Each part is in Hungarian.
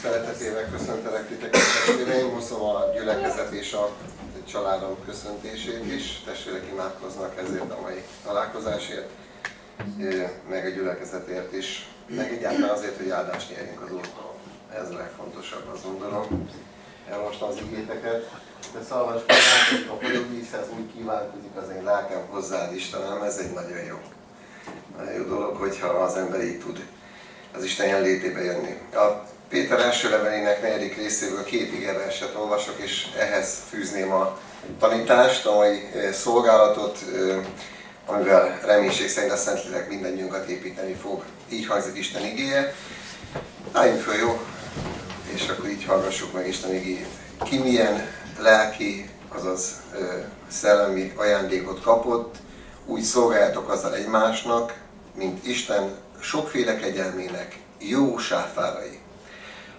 szeretetével köszöntelek titeket, testvéreim, hozom a gyülekezet és a családom köszöntését is. Testvérek imádkoznak ezért a mai találkozásért, meg a gyülekezetért is, meg egyáltalán azért, hogy áldást nyerjünk az Úrtól. Ez a legfontosabb, azt gondolom. Elmostam az igéteket, de szalvaskodátok, a folyóvízhez úgy kívánkozik az én lelkem hozzád, Istenem, ez egy nagyon jó dolog, hogyha az ember így tud az Isten jelenlétébe jönni. A Péter első levelének 4. részéből 2 igeverset olvasok, és ehhez fűzném a tanítást, a mai szolgálatot, amivel reménység szerint a Szentlélek mindannyiunkat építeni fog. Így hangzik Isten igéje. Álljunk föl, jó? És akkor így hallgassuk meg Isten igéjét. Ki milyen lelki, azaz szellemi ajándékot kapott, úgy szolgáljátok azzal egymásnak, mint Isten sokféle kegyelmének jó sáfárai.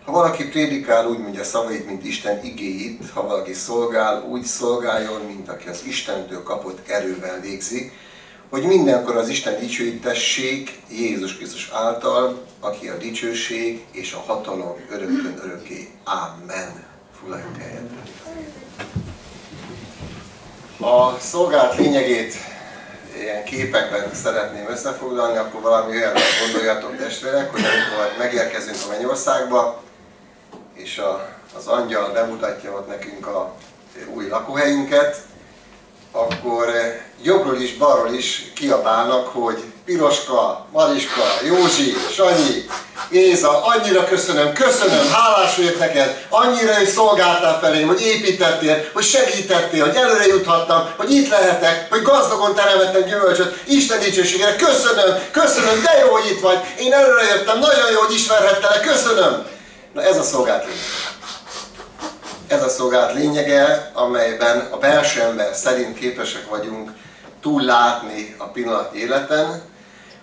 Ha valaki prédikál, úgy mondja szavait, mint Isten igéit, ha valaki szolgál, úgy szolgáljon, mint aki az Istentől kapott erővel végzi, hogy mindenkor az Isten dicsőítessék Jézus Krisztus által, aki a dicsőség és a hatalom örökkön örökké. Amen. Foglaljunk helyet. A szolgálat lényegét ilyen képekben szeretném összefoglalni, akkor valami olyan gondoljatok, testvérek, hogy amikor megérkezünk a mennyországba, és az angyal bemutatja ott nekünk a új lakóhelyünket, akkor jobbról is, balról is kiabálnak, hogy Piroska, Mariska, Józsi, Sanyi, Géza, annyira köszönöm, hálás vagyok neked, annyira, hogy szolgáltál felém, hogy építettél, hogy segítettél, hogy előre juthattam, hogy itt lehetek, hogy gazdagon teremtettem gyümölcsöt, Isten dicsőségére, köszönöm, de jó, hogy itt vagy, én előre jöttem, nagyon jó, hogy ismerhettelek, köszönöm. Na ez a szolgálat lényege. Ez a szolgálat lényege, amelyben a belső ember szerint képesek vagyunk túllátni a pillanatnyi életen,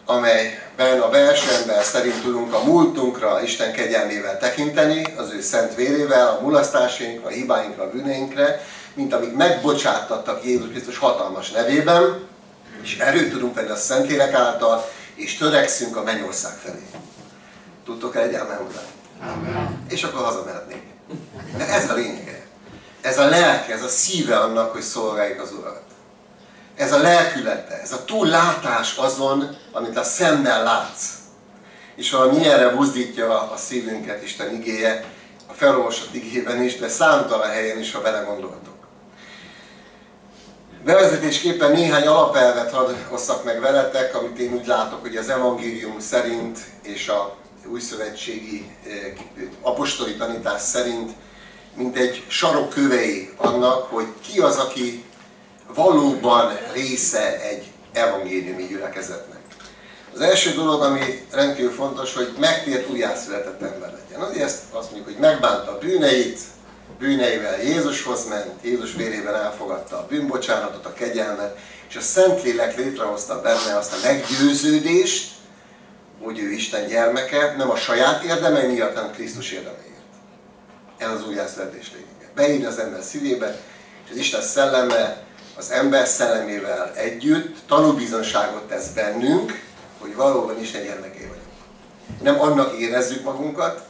amelyben a belső ember szerint tudunk a múltunkra Isten kegyelmével tekinteni, az ő szent vérével, a mulasztásainkra, a hibáinkra, a bűneinkre, mint amíg megbocsáttattak Jézus Krisztus hatalmas nevében, és erőt tudunk venni a Szentlélek által, és törekszünk a mennyország felé. Tudtok el egy elmondani? És akkor hazamehetnénk. De ez a lényege. Ez a lelke, ez a szíve annak, hogy szolgáljuk az Urat. Ez a lelkülete, ez a túllátás azon, amit a szemmel látsz. És valami ilyenre buzdítja a szívünket Isten igéje, a felolvasott igében is, de számtalan helyen is, ha belegondoltok. Bevezetésképpen néhány alapelvet hadd osszak meg veletek, amit én úgy látok, hogy az evangélium szerint és a újszövetségi apostoli tanítás szerint, mint egy sarokkövei annak, hogy ki az, aki valóban része egy evangéliumi gyülekezetnek. Az első dolog, ami rendkívül fontos, hogy megtért újjászületett ember legyen. Azért ezt azt mondjuk, hogy megbánta a bűneit, bűneivel Jézushoz ment, Jézus vérében elfogadta a bűnbocsánatot, a kegyelmet, és a Szentlélek létrehozta benne azt a meggyőződést, hogy ő Isten gyermeke, nem a saját érdemei miatt, hanem Krisztus érdemeiért. Ez az újjászületés lényege. Beírni az ember szívébe, és az Isten szelleme az ember szellemével együtt tanúbizonságot tesz bennünk, hogy valóban Isten gyermekei vagyunk. Nem annak érezzük magunkat,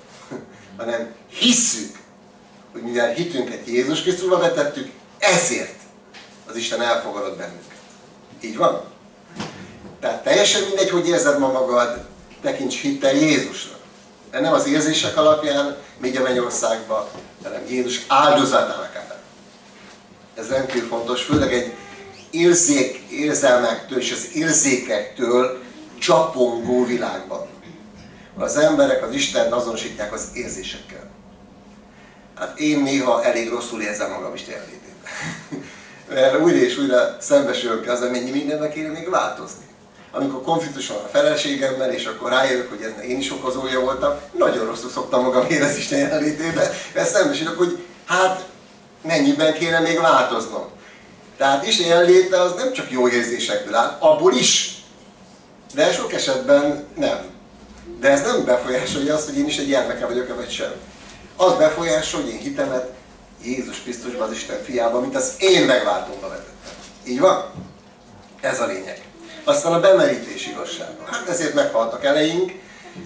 hanem hisszük, hogy mivel hitünket Jézus Krisztusba vetettük, ezért az Isten elfogadott bennünket. Így van? Tehát teljesen mindegy, hogy érzed ma magad, tekints hittel Jézusra. De nem az érzések alapján megy a mennyországba, hanem Jézus áldozatának áll. Ez rendkívül fontos, főleg egy érzelmektől és az érzékektől csapongó világban. Az emberek az Istent azonosítják az érzésekkel. Hát én néha elég rosszul érzem magam Isten jelenlétében. Mert újra és újra szembesülök azzal, mennyi mindennek kéne még változni. Amikor konfliktus van a feleségemmel, és akkor rájövök, hogy ennek én is okozója voltam, nagyon rosszul szoktam magam érezni Isten jelenlétében, mert szembesülök, hogy hát mennyiben kéne még változnom. Tehát Isten jelenléte az nem csak jó érzésekből áll, abból is. De sok esetben nem. De ez nem befolyásolja azt, hogy én is egy gyermeke vagyok-e vagy sem. Az befolyásolja, hogy én hitemet Jézus Krisztusban, az Isten fiában, mint az én megváltómba vetettem. Így van? Ez a lényeg. Aztán a bemerítés igazsága. Hát ezért meghaltak eleink,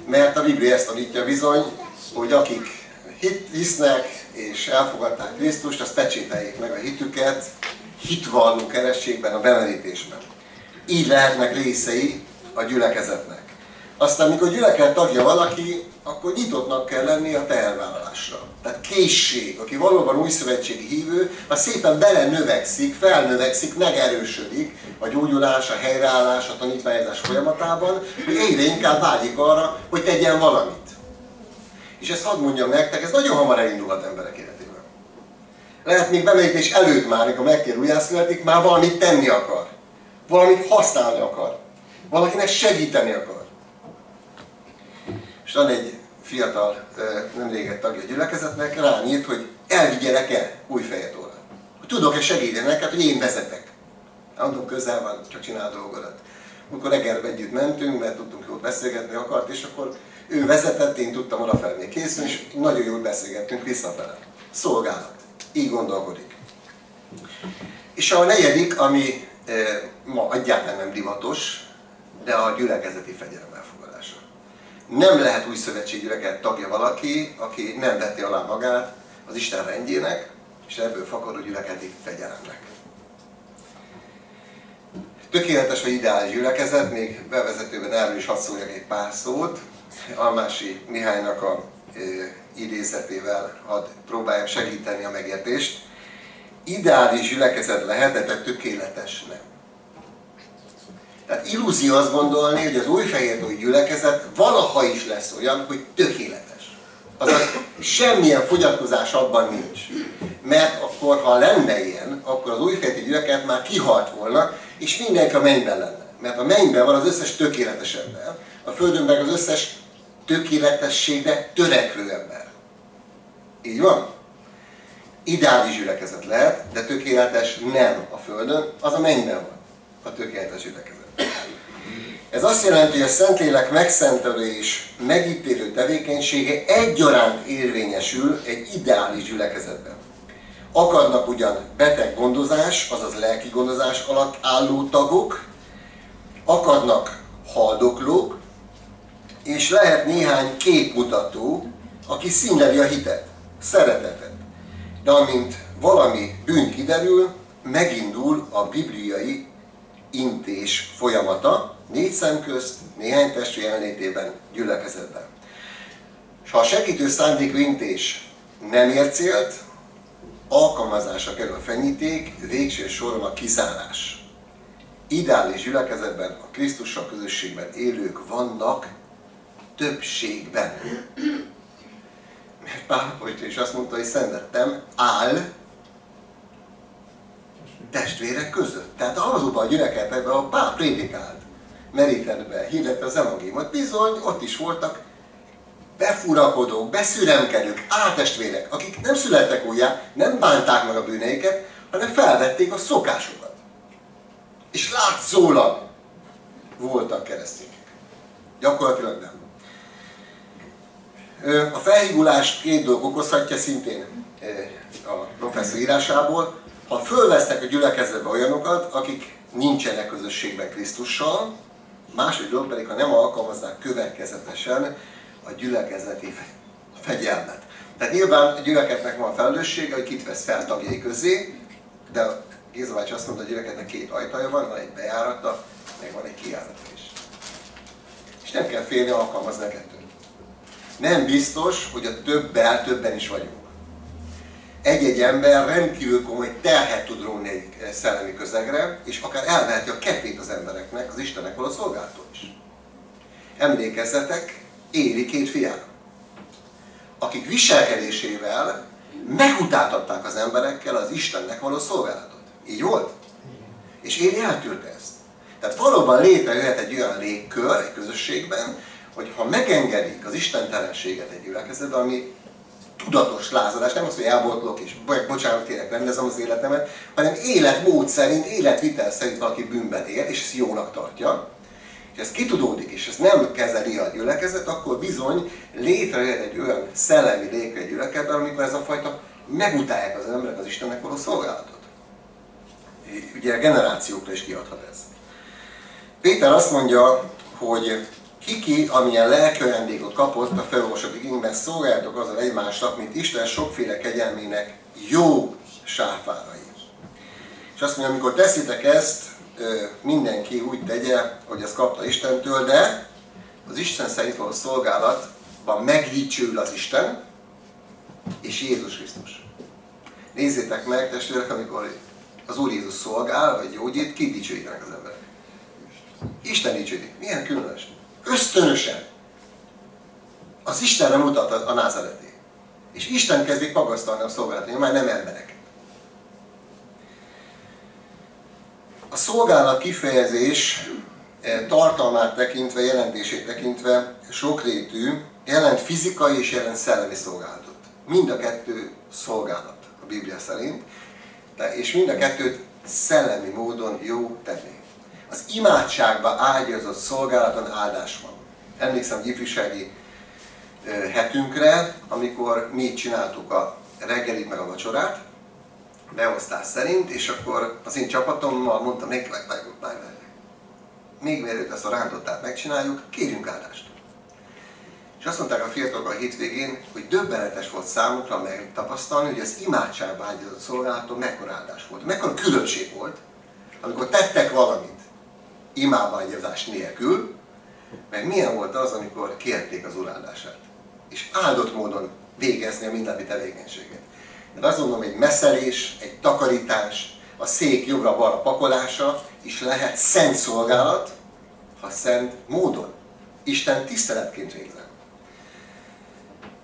mert a Biblia ezt tanítja bizony, hogy akik hisznek és elfogadták Krisztust, azt pecsételjék meg a hitüket hitvalló kerességben, a bemerítésben. Így lehetnek részei a gyülekezetnek. Aztán, mikor gyülekezet tagja valaki, akkor nyitottnak kell lenni a tehervállalásra. Tehát készség, aki valóban újszövetségi hívő, az szépen belenövekszik, felnövekszik, megerősödik a gyógyulás, a helyreállás, a tanítványozás folyamatában, hogy egyre inkább vágyik arra, hogy tegyen valamit. És ezt hadd mondjam nektek, ez nagyon hamar elindulhat emberek életében. Lehet még bemerítés előtt már, amikor megtér újjászületik, már valamit tenni akar. Valamit használni akar. Valakinek segíteni akar. És van egy fiatal, nem régen tagja a gyülekezetnek, rám írt, hogy elvigyelek-e Újfehétórra. Tudok-e segíteni neked, hogy én vezetek. Mondom, közel van, csak csinál dolgodat. Amikor reggelbe együtt mentünk, mert tudtunk jól beszélgetni akart, és akkor ő vezetett, én tudtam odafelé még készülni, és nagyon jól beszélgettünk visszafele. Szolgálat. Így gondolkodik. És a negyedik, ami ma egyáltalán nem divatos, de a gyülekezeti fegyelem elfogadása. Nem lehet újszövetségi gyülekezet tagja valaki, aki nem veti alá magát az Isten rendjének, és ebből fakadó gyülekezeti fegyelemnek. Tökéletes vagy ideális gyülekezet, még bevezetőben erről is hadd szóljak egy pár szót. Almási Mihálynak a idézetével hadd próbáljam segíteni a megértést. Ideális gyülekezet lehet, de tökéletes nem. Tehát illúzió azt gondolni, hogy az újfehértói gyülekezet valaha is lesz olyan, hogy tökéletes. Azaz semmilyen fogyatkozás abban nincs. Mert akkor, ha lenne ilyen, akkor az újfehértói gyülekezet már kihalt volna, és mindenki a mennyben lenne. Mert a mennyben van az összes tökéletes ember, a földön meg az összes tökéletességre törekvő ember. Így van? Ideális gyülekezet lehet, de tökéletes nem a földön, az a mennyben van, a tökéletes gyülekezet. Ez azt jelenti, hogy a Szentlélek megszentelő és megítélő tevékenysége egyaránt érvényesül egy ideális gyülekezetben. Akadnak ugyan beteg gondozás, azaz lelki gondozás alatt álló tagok, akadnak haldoklók, és lehet néhány képmutató, aki színleli a hitet, szeretetet. De amint valami bűn kiderül, megindul a bibliai intés folyamata, 4 szem közt, néhány testvér jelenlétében, gyülekezetben. És ha a segítő szándékú intés nem ér célt, alkalmazásra kerül a fenyíték, végső soron a kizárás. Ideális gyülekezetben a Krisztussal közösségben élők vannak többségben. Mert Pál apostol is azt mondta, hogy szenvedtem, áll testvérek között. Tehát azokban a gyülekezetekben, ahol Pál prédikált, merített be, hirdette az evangéliumot, bizony ott is voltak befurakodók, beszüremkedők, áltestvérek, akik nem születtek újjá, nem bánták meg a bűneiket, hanem felvették a szokásokat. És látszólag voltak keresztények. Gyakorlatilag nem. A felhívulást 2 dolog okozhatja, szintén a professzor írásából. Ha fölvesznek a gyülekezetbe olyanokat, akik nincsenek közösségben Krisztussal, második dolog pedig, ha nem alkalmazzák következetesen a gyülekezeti fegyelmet. Tehát nyilván a gyülekezetnek van a felelőssége, hogy kit vesz fel tagjai közé, de Géza bácsi azt mondta, hogy a gyülekezetnek 2 ajtaja van egy bejárata, meg van egy kijárata is. És nem kell félni alkalmazni a kettőt. Nem biztos, hogy a többen is vagyunk. Egy-egy ember rendkívül komoly terhet tud róni egy szellemi közegre, és akár elveheti a kettét az embereknek, az Istennek való szolgálattól is. Emlékezzetek Éli 2 fiára, akik viselkedésével megutáltatták az emberekkel az Istennek való szolgálatot. Így volt? És Éli eltűrte ezt. Tehát valóban létrejöhet egy olyan légkör egy közösségben, hogy ha megengedik az istentelenséget egy gyülekezetben, ami tudatos lázadás, nem az, hogy elbotlok és bocsánat kérek, rendezem az életemet, hanem életmód szerint, életvitel szerint valaki bűnben él, és ezt jónak tartja, és ez kitudódik, és ezt nem kezeli a gyülekezet, akkor bizony létrejön egy olyan szellemi légkör egy gyülekezetben, amikor ez a fajta megutálják az emberek az Istennek való szolgálatot. Ugye generációkra is kiadhat ez. Péter azt mondja, hogy Kiki, amilyen lelki ajándékot kapott, a felolvasott igényben, szolgáljatok azon egymásnak, mint Isten sokféle kegyelmének jó sáfárai. És azt mondja, amikor teszitek ezt, mindenki úgy tegye, hogy ezt kapta Istentől, de az Isten szerint való szolgálatban megdicsőül az Isten és Jézus Krisztus. Nézzétek meg, testvérek, amikor az Úr Jézus szolgál, vagy gyógyít, kit dicsőítenek az emberek? Isten dicsőítik. Milyen különös? Ösztönösen. Az Istenre mutat a názareti. És Isten kezdik magasztalni a szolgálatot, már nem emberek. A szolgálat kifejezés tartalmát tekintve, jelentését tekintve sokrétű, jelent fizikai és jelent szellemi szolgálatot. Mind a kettő szolgálat a Biblia szerint, és mind a kettőt szellemi módon jó tenni. Az imádságba ágyazott szolgálaton áldás van. Emlékszem egy ifjúsági hetünkre, amikor mi csináltuk a reggelit meg a vacsorát, beosztás szerint, és akkor az én csapatommal mondtam, még mielőtt ezt a rántottát megcsináljuk, kérjünk áldást. És azt mondták a fiatalok a hétvégén, hogy döbbenetes volt számukra megtapasztalni, hogy az imádságba ágyazott szolgálaton mekkora áldás volt, mekkora különbség volt, amikor tettek valamit imába ágyazás nélkül, meg milyen volt az, amikor kérték az Úr áldását. És áldott módon végezni a mindennapi tevékenységet. De azt mondom, egy messzelés, egy takarítás, a szék jobbra-balra pakolása is lehet szent szolgálat, ha szent módon. Isten tiszteletként végzem.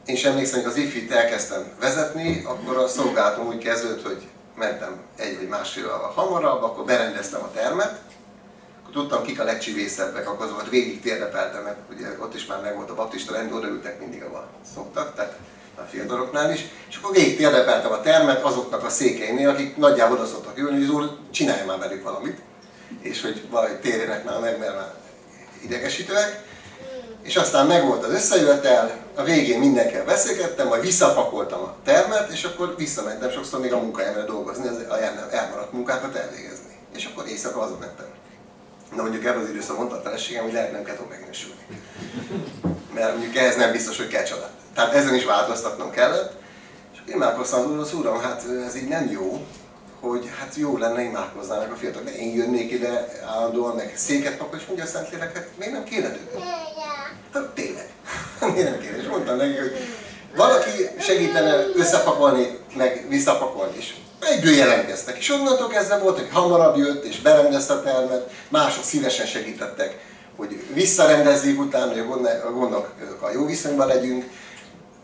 Én sem emlékszem, hogy az ifit elkezdtem vezetni, akkor a szolgálatom úgy kezdődött, hogy mentem egy vagy másfél óra hamarabb, akkor berendeztem a termet, akkor tudtam, kik a legcsivészebbek, akkor azokat végig térdepeltem, mert ugye ott is már megvolt a baptista rend, odaültek mindig, ahol szoktak, tehát a fiataloknál is, és akkor végig térdepeltem a termet azoknak a székeinél, akik nagyjából oda szoktak ülni, hogy az Úr csinálja már velük valamit, és hogy valahogy térjenek már meg, mert már idegesítőek. És aztán megvolt az összejövetel, a végén mindenkivel beszélgettem, majd visszapakoltam a termet, és akkor visszamentem sokszor még a munkahelyemre dolgozni, az elmaradt munkákat elvégezni. És akkor éjszaka hazamentem. Na mondjuk ebben az időszakban mondta a feleségem, hogy lehet nem kell megnősülni. Mert mondjuk ehhez nem biztos, hogy kell család. Tehát ezen is változtatnom kellett. És akkor imádkoztam az Úrhoz, Uram, hát ez így nem jó, hogy hát jó lenne imádkoznának a fiatalok, de én jönnék ide állandóan, meg széket pakol, és mondja a Szentlélek, hát még nem kéne tőle. Hát tényleg, miért nem kéne? És mondtam neki, hogy valaki segítene összepakolni, meg visszapakolni is. Egyből jelentkeztek, és onnantól kezdve volt, hogy hamarabb jött, és berendezte a termet, mások szívesen segítettek, hogy visszarendezzék utána, hogy a gondokkal jó viszonyban legyünk,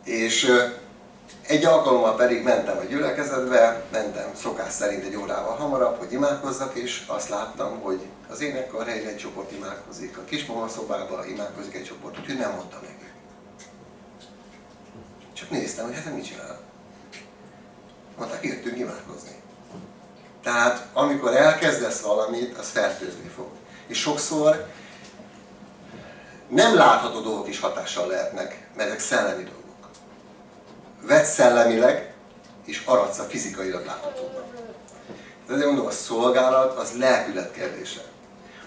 és egy alkalommal pedig mentem a gyülekezetbe, mentem szokás szerint egy órával hamarabb, hogy imádkozzak, és azt láttam, hogy az énekkar helyén egy csoport imádkozik, a kismama szobában imádkozik egy csoport, úgyhogy nem mondtam neki. Csak néztem, hogy hát mit csinál. Mondták, jöttünk imádkozni. Tehát amikor elkezdesz valamit, az fertőzni fog. És sokszor nem látható dolgok is hatással lehetnek, mert ezek szellemi dolgok. Vedd szellemileg, és aradsz a fizikailag láthatóban. Ezért mondom, a szolgálat az lelkület kérdése.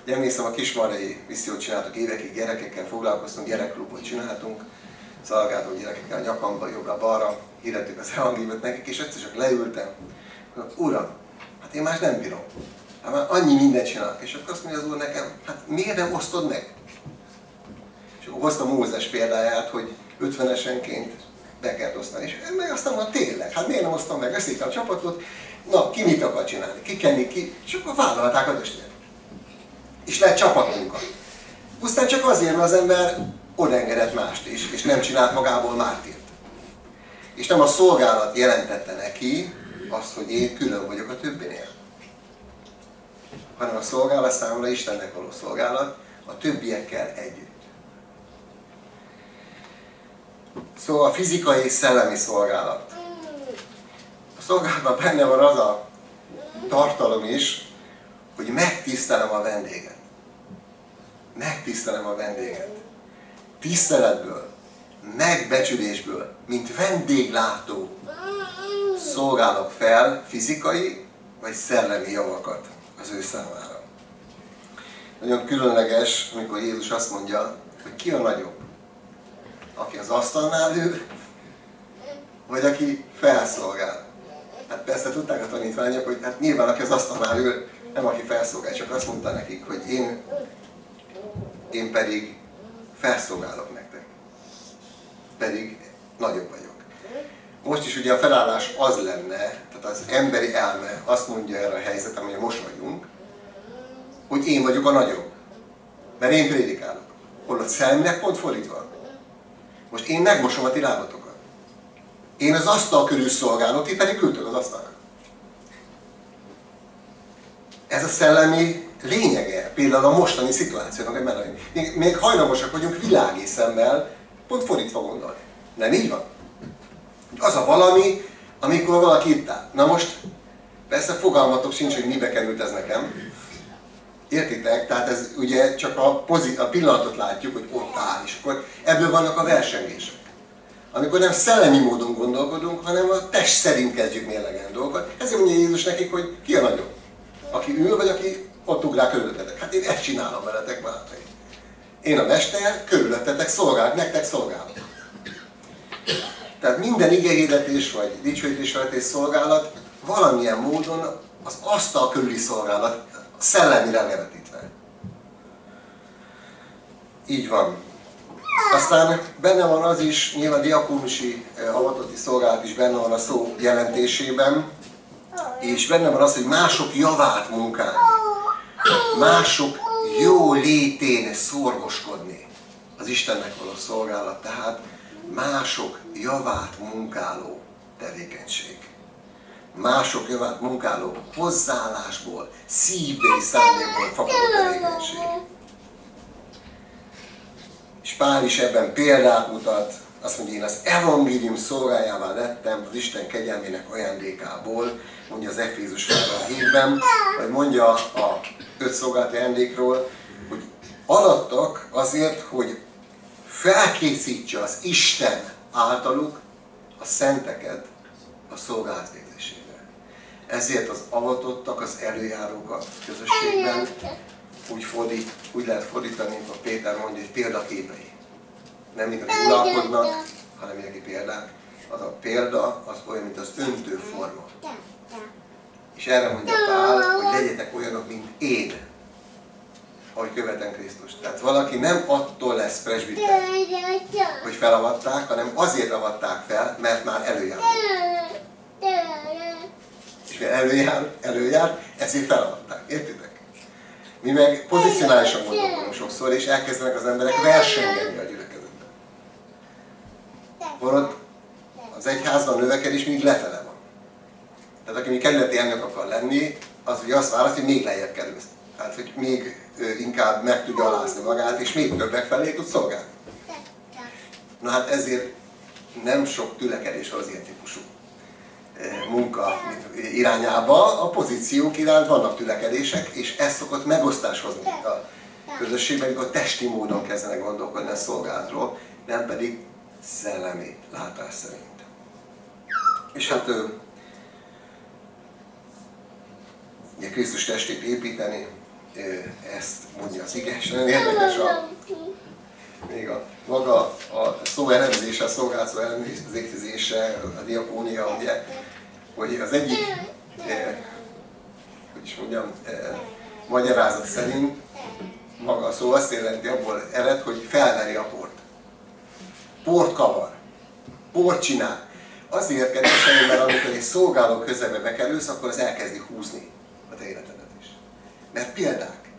Ugye emlékszem, a Kismarjai missziót csináltuk évekig, gyerekekkel foglalkoztunk, gyerekklubot csináltunk, szolgáltunk gyerekekkel a nyakamba, jobbra-balra, hirdettük az evangéliumot nekik, és egyszer csak leültem, mondom, Uram, hát én más nem bírom. Hát már annyi mindent csinálok. És akkor azt mondja az Úr nekem, hát miért nem osztod meg? És akkor hoztam Mózes példáját, hogy 50-esenként be kell osztani. És meg aztán mondom, tényleg, hát miért nem osztom meg? Összétem a csapatot, na, ki mit akar csinálni? Ki kenni, ki? És akkor vállalták a testvérek. És lett csapatmunka. Pusztán csak azért, mert az ember odaengedett mást is, és nem csinált magából mártírt. És nem a szolgálat jelentette neki azt, hogy én külön vagyok a többinél. Hanem a szolgálat számomra Istennek való szolgálat a többiekkel együtt. Szóval a fizikai és szellemi szolgálat. A szolgálatban benne van az a tartalom is, hogy megtisztelem a vendéget. Megtisztelem a vendéget. Tiszteletből, megbecsülésből, mint vendéglátó szolgálok fel fizikai vagy szellemi javakat az ő számára. Nagyon különleges, amikor Jézus azt mondja, hogy ki a nagyobb. Aki az asztalnál ül, vagy aki felszolgál. Hát persze tudták a tanítványok, hogy hát nyilván aki az asztalnál ül, nem aki felszolgál, csak azt mondta nekik, hogy én pedig felszolgálok nektek. Pedig nagyobb vagyok. Most is ugye a felállás az lenne, tehát az emberi elme azt mondja erre a helyzet, amilyen most vagyunk, hogy én vagyok a nagyobb. Mert én prédikálok. Holott szellemileg pont fordítva. Most én megmosom a ti lábatokat. Én az asztal körül szolgálok, ti pedig ültök az asztalra. Ez a szellemi lényege, például a mostani szituációnak, mert még hajlamosak vagyunk világi szemmel pont fordítva gondolni. Nem így van? Az a valami, amikor valaki itt áll. Na most, persze fogalmatok sincs, hogy mibe került ez nekem. Értitek? Tehát ez ugye csak a pillanatot látjuk, hogy ott áll, és akkor ebből vannak a versengések. Amikor nem szellemi módon gondolkodunk, hanem a test szerint kezdjük mérlegelni dolgokat. Ezért mondja Jézus nekik, hogy ki a nagyobb. Aki ül, vagy aki ott ugrál körülöttetek. Hát én ezt csinálom veletek, barátaim. Én a mester, körülöttetek szolgálok, nektek szolgálok. Tehát minden igehirdetés, vagy dicsőítésvezetés szolgálat valamilyen módon az asztal körüli szolgálat, szellemire levetítve. Így van. Aztán benne van az is, nyilván diakónusi avatotti szolgálat is benne van a szó jelentésében, és benne van az, hogy mások javát munkálni, mások jó létén szorgoskodni. Az Istennek való szolgálat, tehát mások javát munkáló tevékenység. Mások javát munkáló hozzáállásból, szívbeli szándékból fakadó tevékenység. És Pál is ebben példát mutat, azt mondja, én az evangélium szolgájává lettem az Isten kegyelmének ajándékából, mondja az Efézus 3:7-ben, vagy mondja a 5 szolgálati ajándékról, hogy alattak azért, hogy felkészítse az Isten általuk a szenteket a szolgálat végzésére. Ezért az avatottak, az előjárók a közösségben úgy lehet fordítani, mint a Péter mondja, hogy példaképei. Nem mint akik uralkodnak, hanem mint akik példák. Az a példa az olyan, mint az öntőforma. És erre mondja Pál, hogy legyetek olyanok, mint én, ahogy követem Krisztust. Tehát valaki nem attól lesz presbiter, hogy felavatták, hanem azért avatták fel, mert már előjár. És mivel előjár, ezért felavatták. Értitek? Mi meg pozicionálisan gondolkodunk sokszor, és elkezdenek az emberek versengeni a gyülekezetben. Holott az egyházban a növekedés mindig lefele van. Tehát aki még kerületi elnök akar lenni, az ugye azt választ, hogy még lejjebb kerül. Tehát, hogy még inkább meg tudja alázni magát, és még többek felé tud szolgálni. Na hát ezért nem sok tülekedés van az ilyen típusú munka irányába. A pozíciók iránt vannak tülekedések, és ez szokott megosztás hozni a közösségben, amikor testi módon kezdenek gondolkodni a szolgálatról, nem pedig szellemi látás szerint. És hát ugye Krisztus testét építeni, ezt mondja az ige, és nagyon érdekes még maga a szó elemzése, a szolgálat szó elemzése, a diakónia, ugye, hogy az egyik, hogy is mondjam, magyarázat szerint maga a szó azt jelenti, abból ered, hogy felveri a port. Port kavar, port csinál. Azért kedveseim, mert amikor egy szolgáló közegbe bekerülsz, akkor az elkezdi húzni a te életedet is. Mert példák.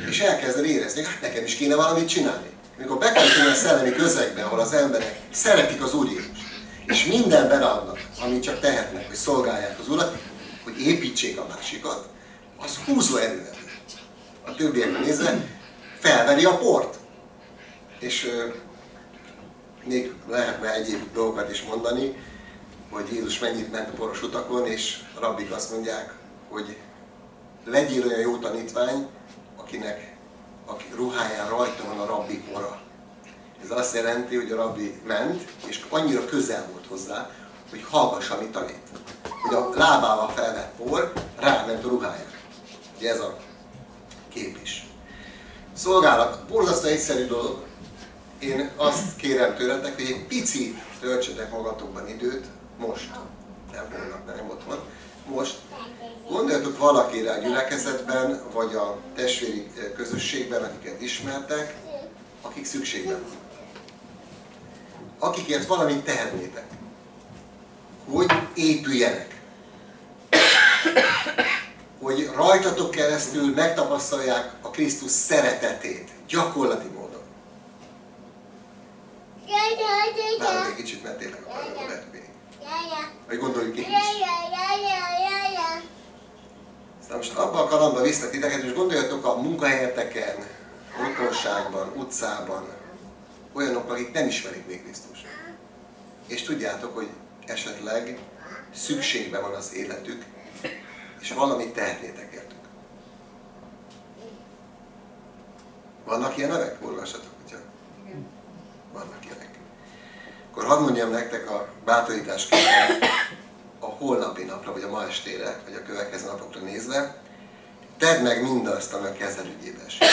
És elkezded érezni, hát nekem is kéne valamit csinálni. Amikor bekerülünk a szellemi közegbe, ahol az emberek szeretik az Úr Jézus, és mindenben adnak, amit csak tehetnek, hogy szolgálják az Urat, hogy építsék a másikat, az húzó erővel. A többiekben nézve felveri a port. És még lehetne egyéb dolgokat is mondani, hogy Jézus mennyit ment a poros utakon, és a rabbik azt mondják, hogy legyél olyan jó tanítvány, aki ruháján rajta van a rabbi pora. Ez azt jelenti, hogy a rabbi ment, és annyira közel volt hozzá, hogy hallgass, amit tanít. Hogy a lábával felvett por ráment a ruhájára. Ugye ez a kép is. Szolgálat, borzasztó egyszerű dolog, én azt kérem tőletek, hogy egy picit töltsetek magatokban időt, most, nem holnap, nem otthon, most. Gondoljatok valakire a gyülekezetben, vagy a testvéri közösségben, akiket ismertek, akik szükségben vannak. Akikért valamit tehetnétek, hogy épüljenek. Hogy rajtatok keresztül megtapasztalják a Krisztus szeretetét, gyakorlati módon. Várj egy kicsit, mert tényleg akarok vetni. Vagy gondoljuk én is. Aztán most abban a kalandba visznek titeket, és gondoljatok a munkahelyeteken, rokonságban, utcában, olyanok, akik nem ismerik még Krisztust. És tudjátok, hogy esetleg szükségben van az életük, és valamit tehetnétek értük. Vannak ilyen nevek? Olvassatok, hogyha vannak ilyenek. Akkor hadd mondjam nektek a bátorításképpen a holnapi napra, vagy a ma estére, vagy a következő napokra nézve, tedd meg mindazt, ami a kezed ügyébe esik.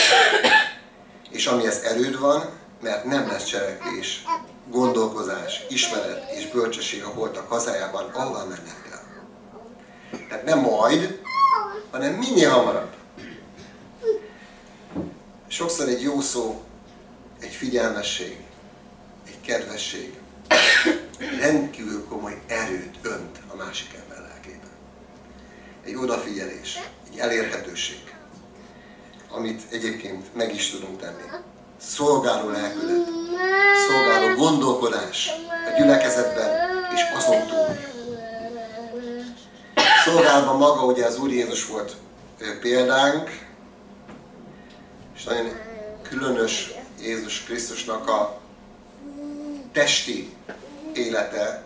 És amihez erőd van, mert nem lesz cselekvés, gondolkozás, ismeret és bölcsesség a holtak hazájában, ahová menned kell. Tehát nem majd, hanem minél hamarabb. Sokszor egy jó szó, egy figyelmesség, egy kedvesség rendkívül komoly erőt önt a másik ember lelkében. Egy odafigyelés, egy elérhetőség, amit egyébként meg is tudunk tenni. Szolgáló lelkület, szolgáló gondolkodás a gyülekezetben és azon túl. Szolgálatban maga ugye az Úr Jézus volt példánk, és nagyon különös Jézus Krisztusnak a testi élete.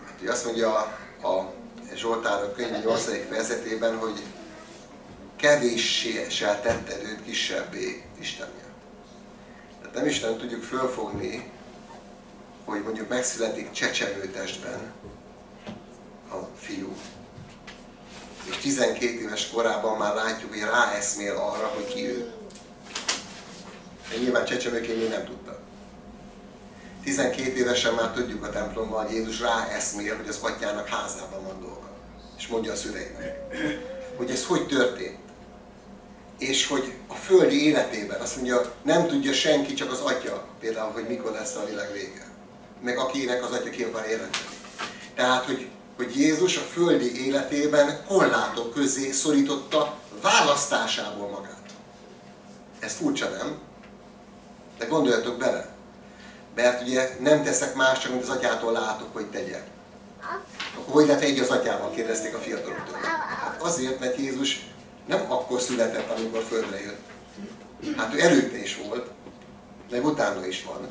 Hát, azt mondja a Zsoltárok könyv 8. fejezetében, hogy kevéssel tetted őt kisebbé Istennél. Tehát nem Isten tudjuk fölfogni, hogy mondjuk megszületik csecsemőtestben a fiú. És 12 éves korában már látjuk, hogy ráeszmél arra, hogy ki ő. De nyilván csecsemőként még nem tudta. 12 évesen már tudjuk a templomban, hogy Jézus ráeszmél, hogy az atyának házában van dolga. És mondja a szüleinek, hogy ez hogy történt. És hogy a földi életében azt mondja, nem tudja senki, csak az atya, például, hogy mikor lesz a világ vége. Meg akinek az atya ki akar jelenteni. Tehát, hogy Jézus a földi életében korlátok közé szorította választásából magát. Ez furcsa, nem? De gondoljatok bele. Mert ugye nem teszek más, csak mint az atyától látok, hogy tegyek. Akkor hogy lehet egy az atyával, kérdezték a fiataloktól. Hát azért, mert Jézus nem akkor született, amikor földre jött. Hát ő előtte is volt, meg utána is van.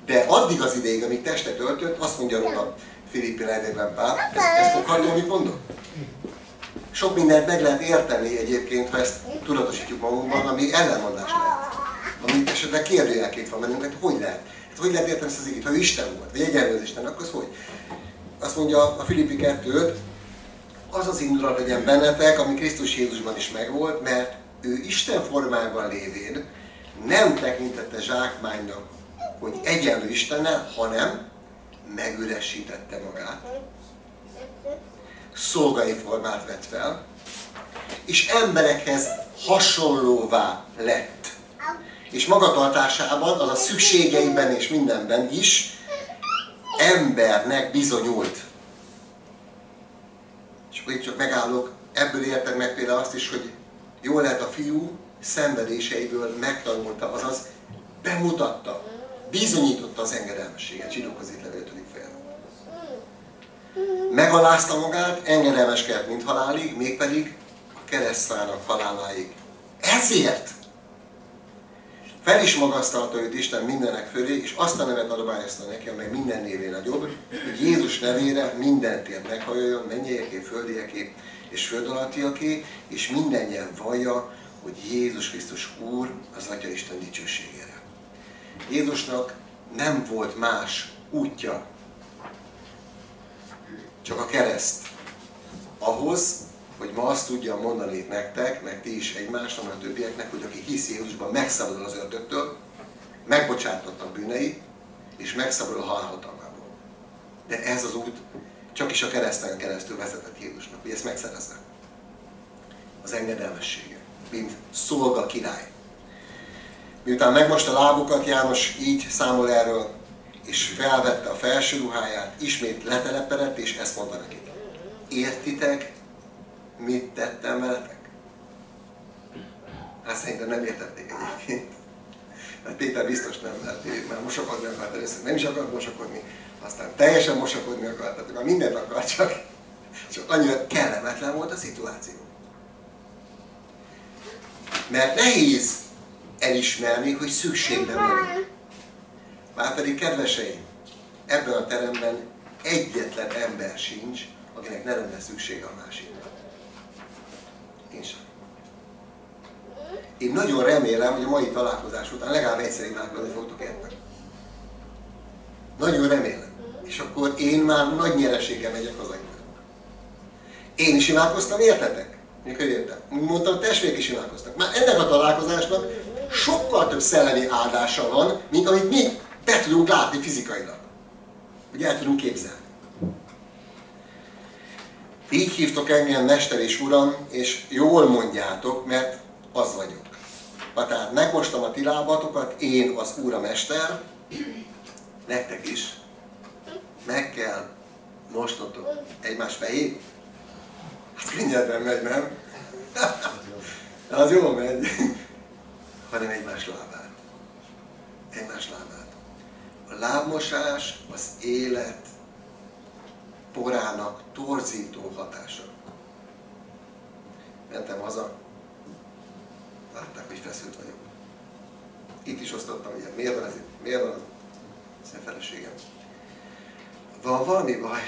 De addig az ideig, amíg testet öltött, azt mondja róla Filippi levélben Pál, ezt fogható, amit mondok? Sok mindent meg lehet érteni egyébként, ha ezt tudatosítjuk magunkban, ami ellenmondás lehet. Ami esetleg kérdőjelként van bennünk, hogy hogy lehet? Hát hogy lehet érteni ezt az igét? Ha ő Isten volt, vagy egyenlő az Isten, akkor az hogy? Azt mondja a Filippi 2:5, az az indulat legyen bennetek, ami Krisztus Jézusban is megvolt, mert ő Isten formában lévén nem tekintette zsákmánynak, hogy egyenlő Istennel, hanem megüresítette magát. Szolgai formát vett fel, és emberekhez hasonlóvá lett. És magatartásában, az a szükségeiben és mindenben is embernek bizonyult. És akkor itt csak megállok, ebből érted meg például azt is, hogy jól lehet a fiú szenvedéseiből megtanulta, azaz bemutatta, bizonyította az engedelmességet. Zsidókhoz itt levél 5. fejezet. Megalázta magát, engedelmeskedett mint halálig, mégpedig a keresztfának haláláig. Ezért fel is magasztalta őt Isten mindenek fölé, és azt a nevet adományozta neki, amely minden névén nagyobb, hogy Jézus nevére minden tér meghajoljon, mennyieké, földieké és föld alattiaké, és minden nyelv vallja, hogy Jézus Krisztus Úr az Atya Isten dicsőségére. Jézusnak nem volt más útja, csak a kereszt, ahhoz, hogy ma azt tudjam mondani itt nektek, meg ti is egymásnak, meg a többieknek, hogy aki hisz Jézusban, megszabadul az ördögtől, megbocsátottak bűnei, és megszabadul a halál hatalmából. De ez az út csak is a kereszten keresztül vezetett Jézusnak, hogy ezt megszerezze. Az engedelmessége, mint szolga király. Miután megmosta a lábukat, János így számol erről, és felvette a felső ruháját, ismét letelepedett, és ezt mondta nekik. Értitek, mit tettem veletek? Hát szerintem nem értették egyébként. Mert Péter biztos nem, mert mosakodni akart először, nem is akart mosakodni, aztán teljesen mosakodni akart, tehát már mindent akart, csak annyira kellemetlen volt a szituáció. Mert nehéz elismerni, hogy szükségben vagyunk. Márpedig, kedveseim, ebben a teremben egyetlen ember sincs, akinek ne lenne szüksége a másikra. Én sem. Én nagyon remélem, hogy a mai találkozás után legalább egyszer imádkozni fogtok értek. Nagyon remélem. És akkor én már nagy nyereséggel megyek haza. Én is imádkoztam, értetek? Mikor értem. Úgy mondtam, testvérek is imádkoztak. Már ennek a találkozásnak sokkal több szellemi áldása van, mint amit mi be tudunk látni fizikailag. Hogy el tudunk képzelni. Így hívtok engem Mester és Uram, és jól mondjátok, mert az vagyok. Tehát megmostam a ti lábatokat, én az Úr a Mester, nektek is meg kell mostotok egymás fejét. Hát könnyedben megy, nem? Az jól megy. Hanem egymás lábát. Egymás lábát. A lábmosás az élet porának torzító hatása. Mentem haza, látták, hogy feszült vagyok. Itt is osztottam, ugye, miért van ez itt? Miért van az? Ez a feleségem. Van valami baj?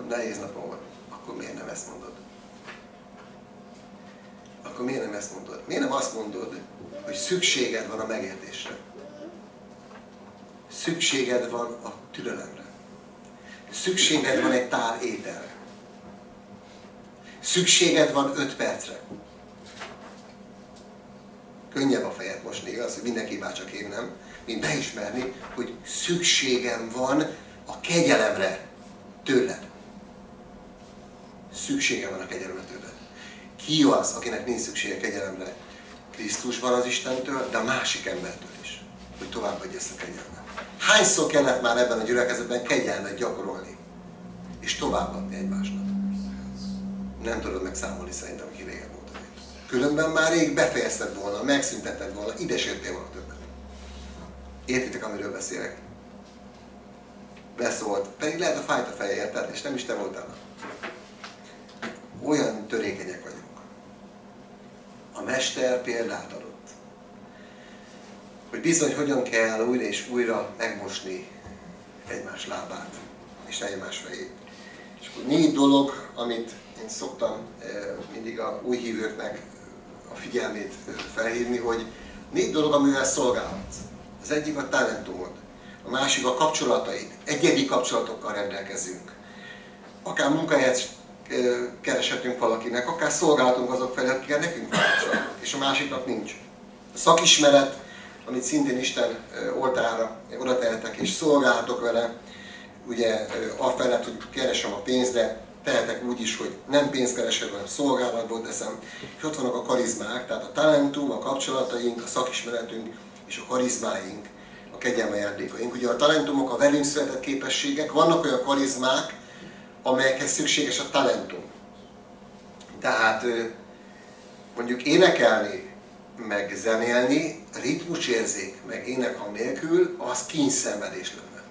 Nehéz napom van. Akkor miért nem ezt mondod? Akkor miért nem ezt mondod? Miért nem azt mondod, hogy szükséged van a megértésre? Szükséged van a türelemre. Szükséged van egy tál ételre. Szükséged van 5 percre. Könnyebb a fejet mosni, igaz, hogy mindenki bár csak én nem, mint beismerni, hogy szükségem van a kegyelemre tőled. Szükségem van a kegyelemre tőled. Ki az, akinek nincs szüksége kegyelemre? Krisztusban az Istentől, de a másik embertől is, hogy továbbadja ezt a kegyelmet. Hányszor kellett már ebben a gyülekezetben kegyelmet gyakorolni, és továbbadni egymásnak? Nem tudod megszámolni szerintem, aki régen volt. Különben már rég befejezted volna, megszüntetted volna, ide se jöttél volna többet. Értitek, amiről beszélek? Beszólt, pedig lehet a fájt a feje, érted? És nem is te voltál. Olyan törékenyek vagyunk. A Mester példát adott, hogy bizony hogyan kell újra és újra megmosni egymás lábát és egymás fejét. És akkor 4 dolog, amit én szoktam mindig a új hívőknek a figyelmét felhívni, hogy 4 dolog, amivel szolgálhatsz. Az egyik a talentumod, a másik a kapcsolataid, egyedi kapcsolatokkal rendelkezünk. Akár munkahelyet kereshetünk valakinek, akár szolgálatunk azok felé, akikkel nekünk van kapcsolatunk, és a másiknak nincs. A szakismeret, amit szintén Isten oltára oda tehetek, és szolgálhatok vele, ugye afelett, hogy keresem a pénzt, de tehetek úgy is, hogy nem pénzkeresek, hanem szolgálatból teszem. És ott vannak a karizmák, tehát a talentum, a kapcsolataink, a szakismeretünk és a karizmáink, a kegyelmi ajándékaink. Ugye a talentumok a velünk született képességek, vannak olyan karizmák, amelyekhez szükséges a talentum. Tehát mondjuk énekelni, meg zenélni, ritmusérzék, meg énekhang nélkül, az kényszenvedés lenne.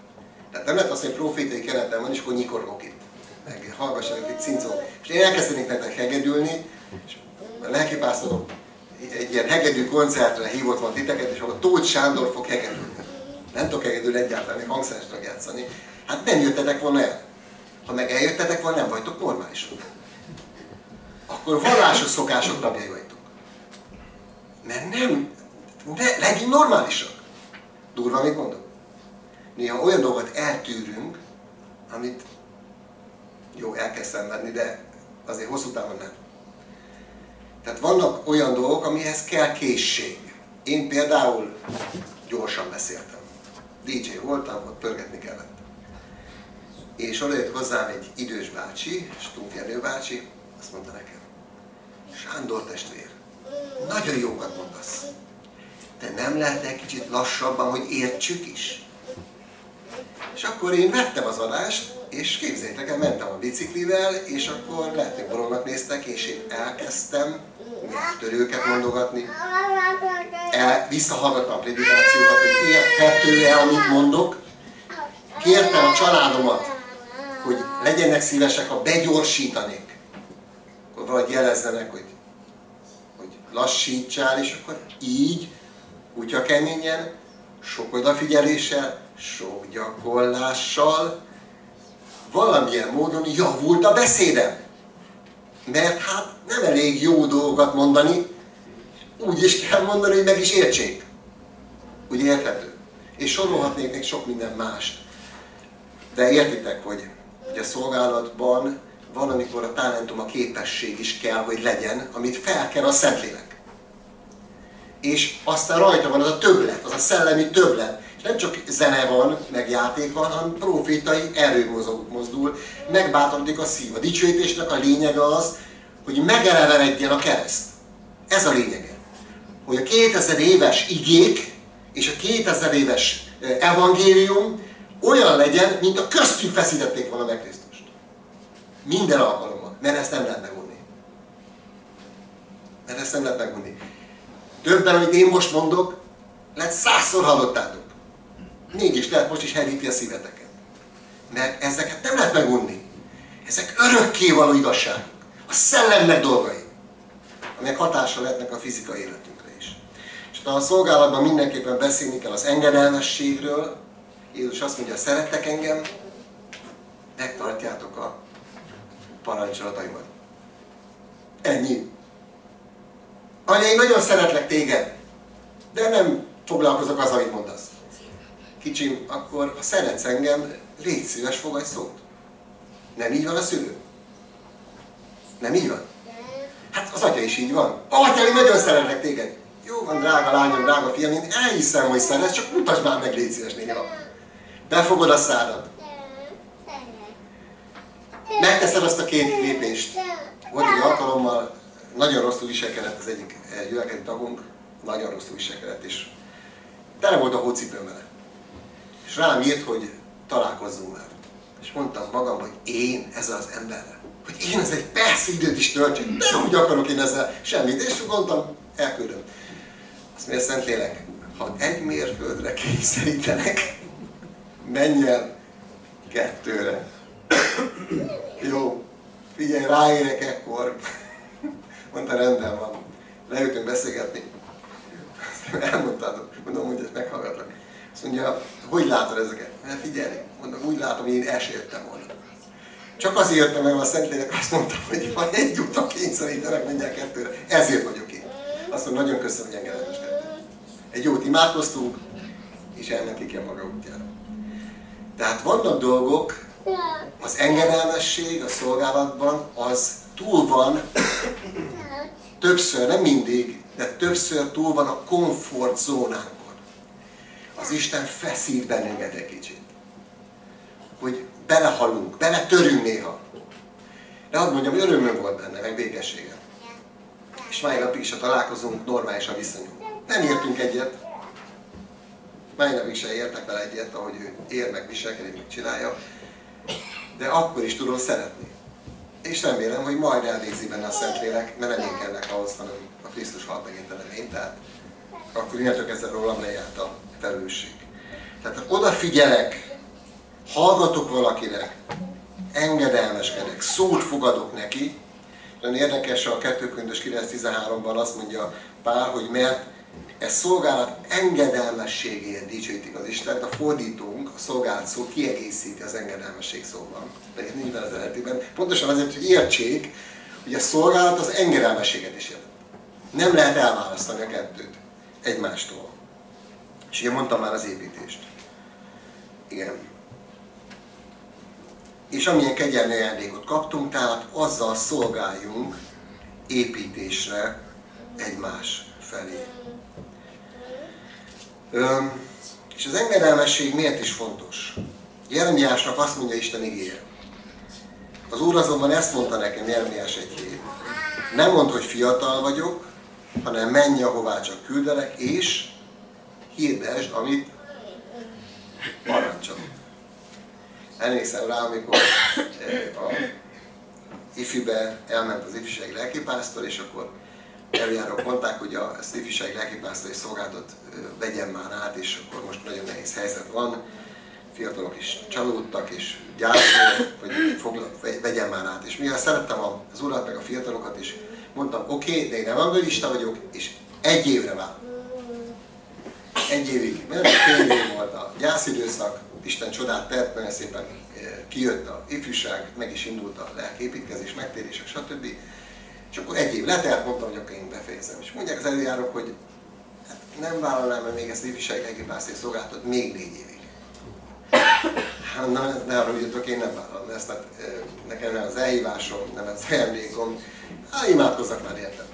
Tehát nem lehet azt, hogy profétai keretem van, és akkor nyikorgok itt. Meg hallgassanak itt cincok. És én elkezdenék nektek hegedülni, és a lelkipásztor egy ilyen hegedű koncertre hívott van titeket, és akkor Tóth Sándor fog hegedülni. Nem tudok hegedülni egyáltalán, még hangszeres tudok játszani. Hát nem jöttetek volna el. Ha meg eljöttetek volna, nem vagytok normálisok. Akkor vallásos szokások rabjai vagytok. Mert nem, de legyünk normálisak. Durva, amit mondok. Néha olyan dolgot eltűrünk, amit jó, el kell szenvedni, de azért hosszú távon nem. Tehát vannak olyan dolgok, amihez kell készség. Én például gyorsan beszéltem. DJ voltam, ott pörgetni kellett. És oda jött hozzám egy idős bácsi, Stumpf Jenő bácsi, azt mondta nekem: Sándor testvér, nagyon jókat mondasz. De nem lehet egy kicsit lassabban, hogy értsük is? És akkor én vettem az adást, és képzeljétek el, mentem a biciklivel, és akkor lehet, hogy borongnak néztek, és én elkezdtem nyelvtörőket mondogatni. Visszahallgattam a predikációkat, hogy érthető-e, amit mondok. Kértem a családomat, hogy legyenek szívesek, ha begyorsítanék. Akkor valahogy jelezzenek, hogy lassítsál, és akkor így, kutya keményen, sok odafigyeléssel, sok gyakorlással, valamilyen módon javult a beszédem. Mert hát nem elég jó dolgokat mondani, úgy is kell mondani, hogy meg is értsék. Úgy érthető. És sorolhatnék még sok minden mást. De értitek, hogy a szolgálatban van, amikor a talentum, a képesség is kell, hogy legyen, amit felkel a Szentlélek. És aztán rajta van az a többlet, az a szellemi többlet. És nem csak zene van, meg játék van, hanem profétai erő mozdul, megbátorítik a szív. A dicsőítésnek a lényege az, hogy megelevenedjen a kereszt. Ez a lényege. Hogy a 2000 éves igék és a 2000 éves evangélium olyan legyen, mint a köztük feszítették volna meg Krisztust. Minden alkalommal, mert ezt nem lehet megmondni. Mert ezt nem lehet megmondni. Többen, amit én most mondok, lehet 100-szor hallottátok. Mégis lehet most is heríti a szíveteket. Mert ezeket nem lehet megunni. Ezek örökké való igazságok. A szellemnek dolgai, amelyek hatással lehetnek a fizikai életünkre is. És a szolgálatban mindenképpen beszélni kell az engedelmességről. Jézus azt mondja, szerettek engem, megtartjátok a parancsolataimat. Ennyi. Anya, én nagyon szeretlek téged, de nem foglalkozok azzal, amit mondasz. Kicsim, akkor ha szeretsz engem, légy szíves, fogadj szót. Nem így van a szülő? Nem így van? Hát az atya is így van. Atya, én nagyon szeretlek téged. Jó van, drága lányom, drága fiam, én elhiszem, hogy szeretsz, csak mutasd már meg, légy szíves néha. Befogod a szádat. Megteszed azt a két lépést. Volt egy alkalommal, nagyon rosszul viselkedett az egyik gyülekezeti tagunk, nagyon rosszul viselkedett, és tele volt a hócipőm vele. És rám írt, hogy találkozzunk már. És mondtam magam, hogy én ezzel az emberrel, hogy én ez egy perc időt is töltsek, de úgy akarok én ezzel semmit. És mondtam, elküldöm. Azt mondja, Szentlélek, ha egy mérföldre kényszerítenek, menj el 2-re. Jó, figyelj, ráérek ekkor. Mondta, rendben van. Leültünk beszélgetni. Elmondtátok, mondom, hogy ezt meghallgatlak. Azt mondja, hogy látod ezeket? Hát figyelj, mondom, úgy látom, hogy én el se jöttem volna. Csak azért jöttem el, a Szentlélek azt mondta, hogy ha egy úton kényszerítenek, menjek 2-re. Ezért vagyok én. Azt mondom, nagyon köszönöm, hogy engedelmeskedtél. Egy jót imádkoztunk, és elmentik el maga útjára. Tehát vannak dolgok, az engedelmesség a szolgálatban, az túl van, többször, nem mindig, de többször túl van a komfortzónánkon. Az Isten feszít bennünket egy kicsit. Hogy belehalunk, beletörünk néha. De hadd mondjam, örömöm volt benne, meg békességem. És mai napig is, ha találkozunk, normálisan viszonyulunk. Nem értünk egyet. Mai napig se értek vele egyet, ahogy ő ér, meg viselkedik, meg csinálja. De akkor is tudom szeretni. És remélem, hogy majd elvégzi benne a Szentlélek, mert nem én kellek ahhoz, hanem a Krisztus halt megint a remény. Tehát akkor innentől kezdve rólam lejárt a felelősség. Tehát ha odafigyelek, hallgatok valakinek, engedelmeskedek, szót fogadok neki. Nagyon érdekes, a 2 Korintus 9:13-ban azt mondja Pál, hogy mert ez szolgálat engedelmességéért dicsőítik az Istent, a fordítónk, a szolgálat szó kiegészíti az engedelmesség szóval. Pedig nincs benne az eredetiben. Pontosan azért, hogy értsék, hogy a szolgálat az engedelmességet is jelent. Nem lehet elválasztani a kettőt egymástól. És ugye mondtam már az építést. Igen. és amilyen kegyelmi ajándékot kaptunk, tehát azzal szolgáljunk építésre egymás felé. És az engedelmesség miért is fontos? Jeremiásnak azt mondja Isten igéje. Az Úr azonban ezt mondta nekem, Jeremiás 1:7. Nem mondd, hogy fiatal vagyok, hanem menj, ahová csak küldelek, és hirdesd, amit parancsolok. Emlékszem rá, amikor a ifibe elment az ifjúsági lelkipásztor, és akkor előjárók mondták, hogy az ifjúsági lelkipásztori szolgálatot vegyen már át, és akkor most nagyon nehéz helyzet van. Fiatalok is csalódtak, és gyászoltak, hogy vegyen már át. És mivel szerettem az urat, meg a fiatalokat is, mondtam, oké, de én evangelista vagyok, és 1 évre vár. 1 évig, mert fél év volt a gyászidőszak, Isten csodát tett, nagyon szépen kijött a ifjúság, meg is indult a lelképítkezés, megtérések, stb. És akkor 1 év letelt, mondtam, hogy akkor én befejezem. És mondják az előjárók, hogy hát nem vállalnám, mert még ezt az ifjúsági lelkipásztori szolgálatot még 4 évig. Hát ne arra ugyatok, én nem vállalom ezt, tehát nekem nem az elhívásom, nem az ajándékom. Hát imádkozzak már értem.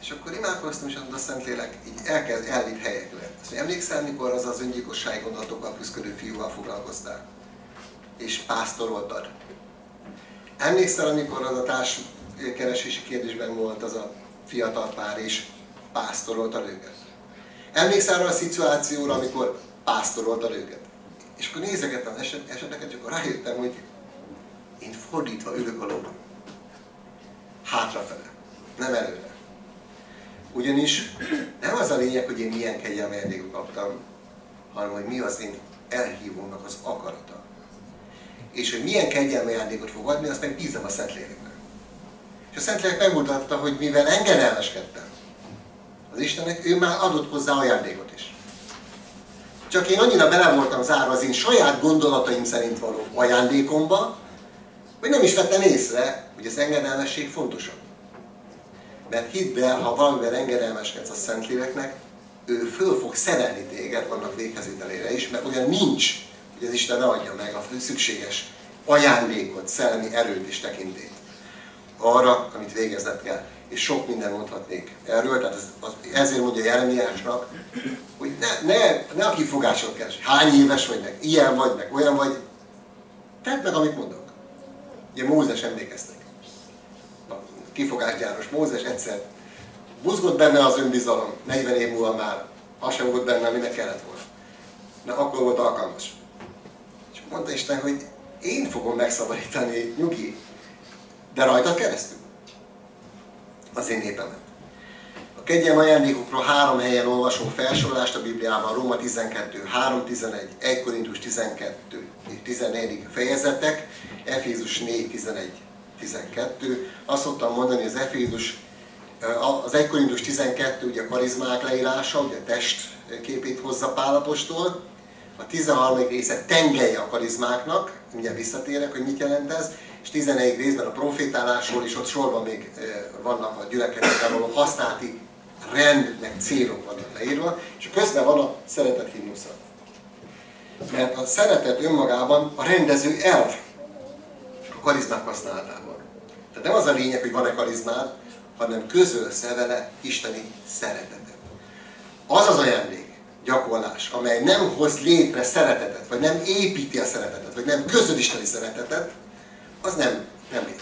És akkor imádkoztam, és a Szentlélek így elvitt helyekre. Azt mondja, emlékszel, mikor az öngyilkossági gondolatokkal küzdő fiúval foglalkoztál? És pásztoroltad. Emlékszel, amikor az a társkeresési kérdésben volt az a fiatal pár, és pásztoroltad őket? Emlékszel arra a szituációra, amikor pásztoroltad őket? És akkor nézegettem az eseteket, csak akkor rájöttem, hogy én fordítva ülök a lóban. Hátrafele, nem előre. Ugyanis nem az a lényeg, hogy én milyen kegyelmi ajándékot kaptam, hanem hogy mi az én elhívónak az akarata. És hogy milyen kegyelmi ajándékot fog adni, azt meg bízom a Szentléleknek. És a Szentlélek megmutatta, hogy mivel engedelmeskedtem az Istennek, ő már adott hozzá ajándékot is. Csak én annyira bele voltam zárva az én saját gondolataim szerint való ajándékomba, hogy nem is vettem észre, hogy az engedelmesség fontosabb. Mert hidd el, ha valamivel engedelmeskedsz a Szentléleknek, ő föl fog szerelni téged annak véghezvitelére is, mert olyan nincs, hogy az Isten ne adja meg a szükséges ajándékot, szellemi erőt és tekintét arra, amit végezned kell. És sok minden mondhatnék erről, tehát ezért mondja Jeremiásnak, hogy ne a kifogásod keres. Hány éves vagy, meg ilyen vagy, meg olyan vagy. Tedd meg, amit mondok. Ugye Mózes, emlékeztek. A kifogásgyáros Mózes egyszer buzgott benne az önbizalom, 40 év múlva már az sem volt benne, aminek kellett volna. Na, akkor volt alkalmas. És mondta Isten, hogy én fogom megszabadítani, nyugi, de rajtad keresztül. Az én népemet. A kegyelmi ajándékokról 3 helyen olvasunk felsorolást a Bibliában, Róma 12, 3:11, 1 Korintus 12, 14 fejezetek, Efézus 4, 11, 12. Azt szoktam mondani, az az 1 Korintus 12 ugye a karizmák leírása, ugye a test képét hozza Pál apostol. A 13. része tengelye a karizmáknak, mindjárt visszatérek, hogy mit jelent ez, és 11. részben a profétálásról, és ott sorban még vannak a gyülekezetben való használati rend, meg célok vannak leírva, és közben van a szeretet himnusza. Mert a szeretet önmagában a rendező elv a karizmák használatában. Tehát nem az a lényeg, hogy van-e karizmád, hanem közölsz vele isteni szeretetet. Az az ajándék, gyakorlás, amely nem hoz létre szeretetet, vagy nem építi a szeretetet, vagy nem közöd isteni szeretetet, az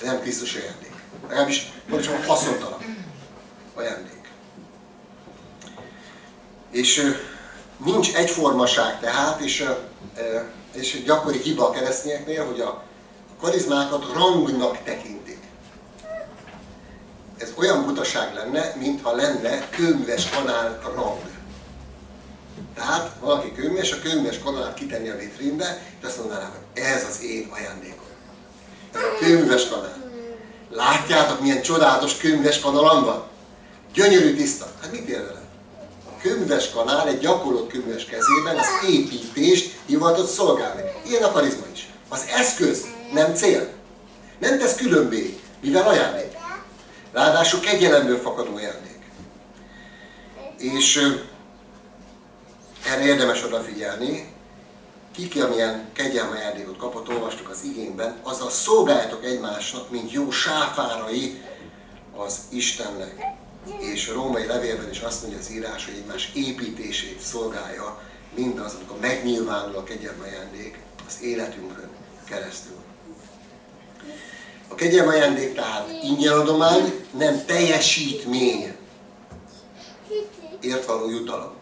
nem Krisztus ajándék. Legalábbis pontosan haszontalan ajándék. És nincs egyformaság tehát, és gyakori hiba a keresztényeknél, hogy a karizmákat rangnak tekintik. Ez olyan butaság lenne, mintha lenne kőműves kanál rang. Tehát valaki kőműves, a kőműves kanálát kitenni a vitrínbe, és azt mondaná, hogy ez az én ajándékom. Ez a kőműves kanál. Látjátok, milyen csodálatos kőműves kanalam van? Gyönyörű, tiszta. Hát mit ér vele? A kőműves kanál egy gyakorlott kőműves kezében az építést hivatott szolgálni. Ilyen a karizma is. Az eszköz, nem cél. Nem tesz különbé, mivel ajándék. Ráadásul kegyelemből fakadó ajándék. És erre érdemes odafigyelni. Kiki, amilyen kegyelmi ajándékot kapott, olvastuk az igényben, azzal szolgáljátok egymásnak, mint jó sáfárai az Istennek. És a római levélben is azt mondja az írás, hogy egymás építését szolgálja mindaz, amikor megnyilvánul a kegyelmi ajándék az életünkön keresztül. A kegyelmi ajándék tehát ingyen adomány, nem teljesítmény ért való jutalom.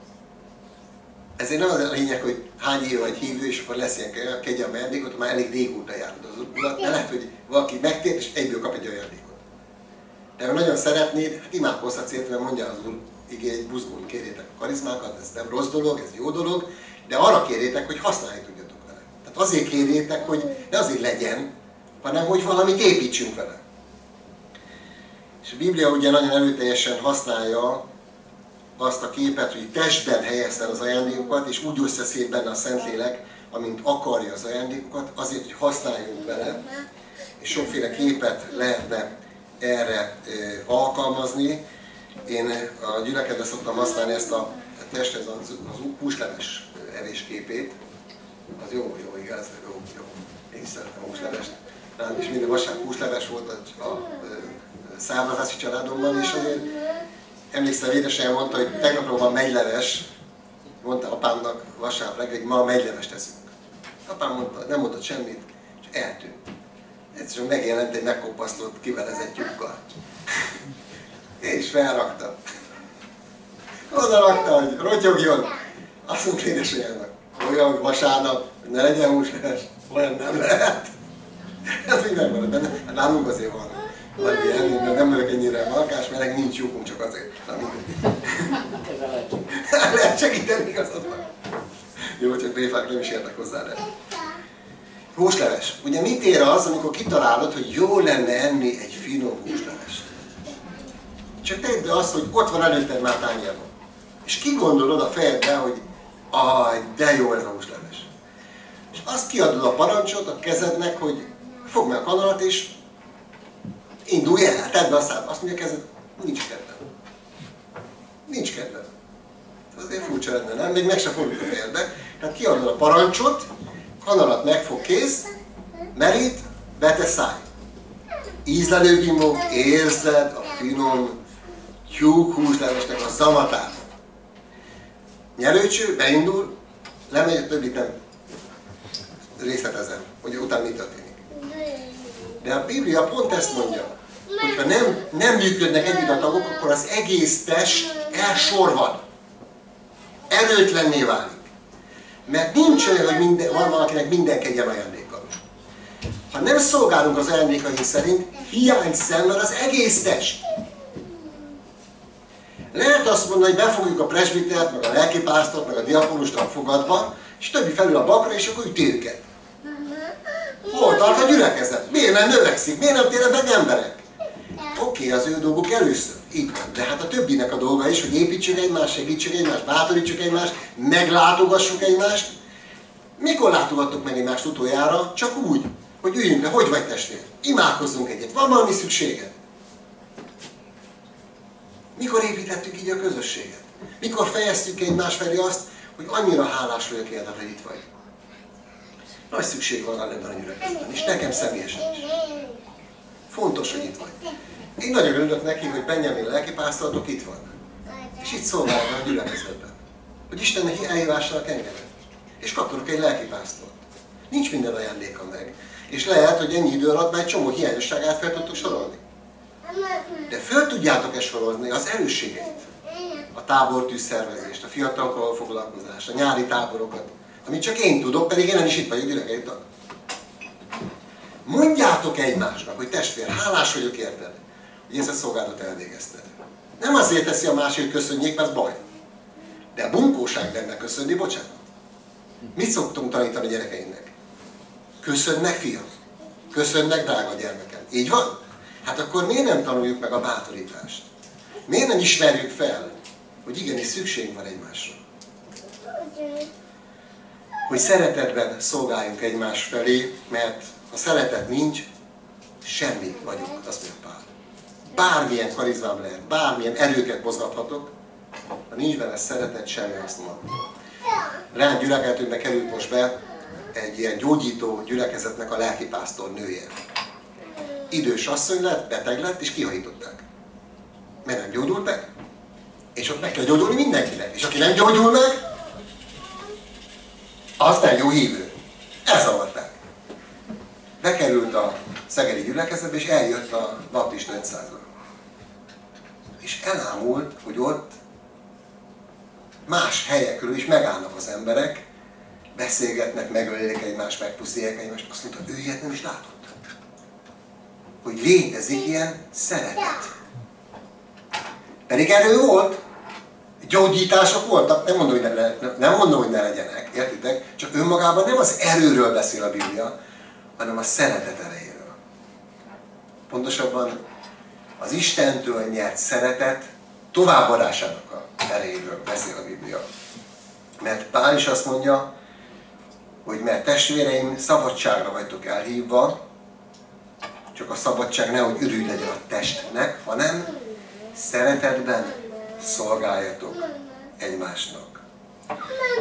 Ezért nem az a lényeg, hogy hány éve vagy hívő, és akkor lesz ilyen kegyelmi ajándékot, már elég régóta járod az Urat, de lehet, hogy valaki megtért, és egyből kap egy ajándékot. De ha nagyon szeretnéd, hát imádkozhatsz érte, mert mondja az Úr, igény, egy buzgón kérjétek a karizmákat, ez nem rossz dolog, ez jó dolog, de arra kérjétek, hogy használni tudjatok vele. Tehát azért kérjétek, hogy ne azért legyen, hanem hogy valamit építsünk vele. És a Biblia ugye nagyon erőteljesen használja azt a képet, hogy testben helyezted az ajándékokat, és úgy osztja szét benne a Szentlélek, amint akarja az ajándékokat, azért, hogy használjunk vele, és sokféle képet lehetne erre alkalmazni. Én a gyülekezetben szoktam használni ezt a testhez az húsleves evésképét. Az jó, igaz, jó. Én is szeretem a húslevest. Nálunk is minden vasárnap húsleves volt a származási családomban, és azért emlékszem, édesanyám mondta, hogy tegnapról van megyleves, mondta apámnak vasárnap reggel, hogy ma megylevest teszünk. Apám mondta, nem mondott semmit, és eltűnt. Egyszerűen megjelent egy megkopasztott, kivelezett lyukkal. És felraktam. Oda rakta, hogy rotyogjon. Azt mondta édesanyámnak, olyan vasárnap, ne legyen húsleves, olyan nem lehet. Ez még megmaradt benne. Hát nálunk azért van valami ilyen, nem vagyok ennyire markás, mert nincs lyukunk, csak azért. Lehet segíteni, igazad van. Jó, csak réfák nem is értek hozzá, de. Húsleves. Ugye mit ér az, amikor kitalálod, hogy jó lenne enni egy finom húslevest? Csak tedd be azt, hogy ott van előtted már tányérban. És kigondolod a fejedbe, hogy de jó ez a húsleves. És azt kiadod a parancsot a kezednek, hogy fogd meg a kanalat és indulj el, tedd be a szádba. Azt mondja a kezed, nincs kedvem. Nincs kedvem. Azért furcsa lenne, nem? Még meg se fordult a fejedbe. Tehát kiadod a parancsot, kanalat megfog kéz, merít, betesz száj. Ízlelő bimbók, érzed a finom tyúkhúslevesnek a zamatát. Nyelőcső, beindul, lemegy, a többit nem részletezem, hogy utána mi történik. De a Biblia pont ezt mondja, hogyha nem működnek együtt a tagok, akkor az egész test elsorvad. Erőtlenné válik. Mert nincs olyan, hogy van valakinek minden kegyelmi ajándéka. Ha nem szolgálunk az ajándékaink szerint, hiányt szenved az egész test. Lehet azt mondani, hogy befogjuk a presbitert, meg a lelkipásztort, meg a diakonust a fogadba, és többi felül a bakra, és akkor üti őket. Hol tart a gyülekezet? Miért nem növekszik? Miért nem térnek meg emberek? Oké, az ő dolguk először. Így van. De hát a többinek a dolga is, hogy építsük egymást, segítsük egymást, bátorítsuk egymást, meglátogassuk egymást. Mikor látogattuk meg egymást utoljára? Csak úgy, hogy üljünk le, hogy vagy testvér? Imádkozzunk egyet. Van valami szükséged? Mikor építettük így a közösséget? Mikor fejeztük egymás felé azt, hogy annyira hálás vagyok érted, hogy itt vagy? Nagy szükség van rá ebben a gyülekezetben, és nekem személyesen is. Fontos, hogy itt vagy. Én nagyon örülök neki, hogy Benjamin lelkipásztolatok itt van. És itt szolgálnak a gyülekezetben. Hogy Isten elhívásának engedett. És kaptok egy lelkipásztort. Nincs minden ajándéka meg. És lehet, hogy ennyi idő alatt már egy csomó hiányosságát fel tudtuk sorolni. De föl tudjátok-e sorolni az erősségeit? A tábortűz szervezést, a fiatalokkal foglalkozást, a nyári táborokat. Amit csak én tudok, pedig én nem is itt vagyok, gyerek, tag. Mondjátok egymásnak, hogy testvér, hálás vagyok érted, hogy ezt a szolgálatot elvégezted. Nem azért teszi a másik, hogy köszönjék, mert ez baj. De a bunkóság benne köszönni, bocsánat. Mit szoktunk tanítani a gyerekeinknek? Köszönj meg, fiam. Köszönj meg, drága gyermekem. Így van? Hát akkor miért nem tanuljuk meg a bátorítást? Miért nem ismerjük fel, hogy igenis szükség van egymásra? Hogy szeretetben szolgáljunk egymás felé, mert ha szeretet nincs, semmi vagyunk, azt mondja Pál. Bármilyen karizmám lehet, bármilyen erőket mozgathatok, ha nincs benne szeretet, semmi hasznom. Ránk gyülekezetünkbe került most be egy ilyen gyógyító gyülekezetnek a lelkipásztor nője. Idős asszony lett, beteg lett, és kihajították. Mert nem gyógyult meg. És ott meg kell gyógyulni mindenkinek. És aki nem gyógyul meg, az nem jó hívő. Elzavarták. Bekerült a szegedi gyülekezetbe, és eljött a baptista 500-ra. És elámult, hogy ott más helyekről is megállnak az emberek, beszélgetnek, megölik egymást, megpuszilják egymást. Azt mondta, ő ilyet nem is látott. Hogy létezik ilyen szeretet. Pedig erő volt. Gyógyítások voltak, nem mondom, hogy ne legyenek, értitek? Csak önmagában nem az erőről beszél a Biblia, hanem a szeretet erejéről. Pontosabban az Istentől nyert szeretet továbbadásának a erejéről beszél a Biblia. Mert Pál is azt mondja, hogy mert testvéreim, szabadságra vagytok elhívva, csak a szabadság nehogy ürügy legyen a testnek, hanem szeretetben szolgáljatok egymásnak.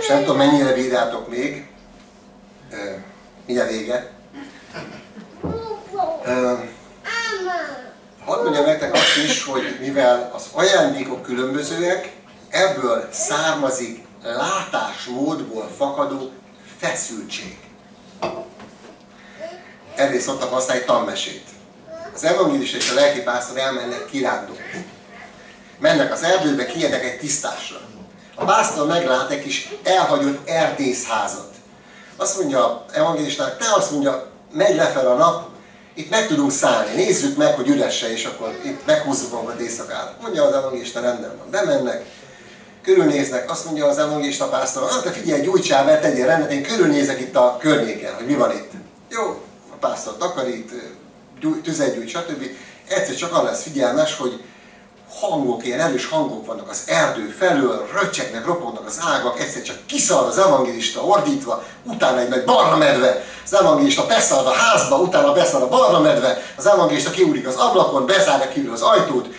És nem tudom, mennyire bírjátok még, mindjárt vége. Hadd mondjam nektek azt is, hogy mivel az ajándékok különbözőek, ebből származik látásmódból fakadó feszültség. Erről szoktak használni egy tanmesét. Az evangélista és a lelkipásztor elmennek kirándulni. Mennek az erdőbe, kijednek egy tisztásra. A pásztor meglát egy kis elhagyott erdészházat. Azt mondja az evangélistának, te azt mondja, megy lefel a nap, itt meg tudunk szállni, nézzük meg, hogy üresse, és akkor itt meghúzzuk magunkat éjszakára. Mondja az evangélista, rendben van. Bemennek, körülnéznek, azt mondja az evangélista pásztor, te figyelj, gyújtsál be, tegyél rendet, én körülnézek itt a környéken, hogy mi van itt. Jó, a pásztor takarít, tüzet gyújt, stb. Egyszer csak arra lesz figyelmes, hogy hangok, ilyen erős hangok vannak az erdő felől, röcsegnek, ropognak az ágak, egyszer csak kiszalad az evangélista ordítva, utána egy nagy barna medve, az evangélista beszalad a házba, utána beszalad a barna medve, az evangélista kiúrik az ablakon, bezárja kívül az ajtót,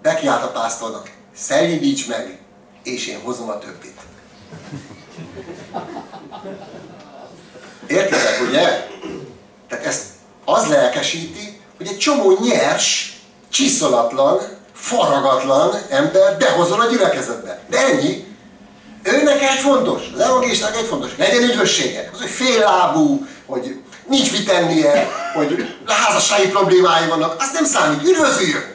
bekiált a pásztornak, szelídíts meg, és én hozom a többit. Értitek, ugye? Tehát ezt az lelkesíti, hogy egy csomó nyers, csiszolatlan, faragatlan ember behozol a gyülekezetbe. De ennyi. Őnek egy fontos, az evangélistának egy fontos, legyen üdvössége. Az, hogy féllábú, hogy nincs mit tennie, hogy házassági problémái vannak, azt nem számít, üdvözüljön.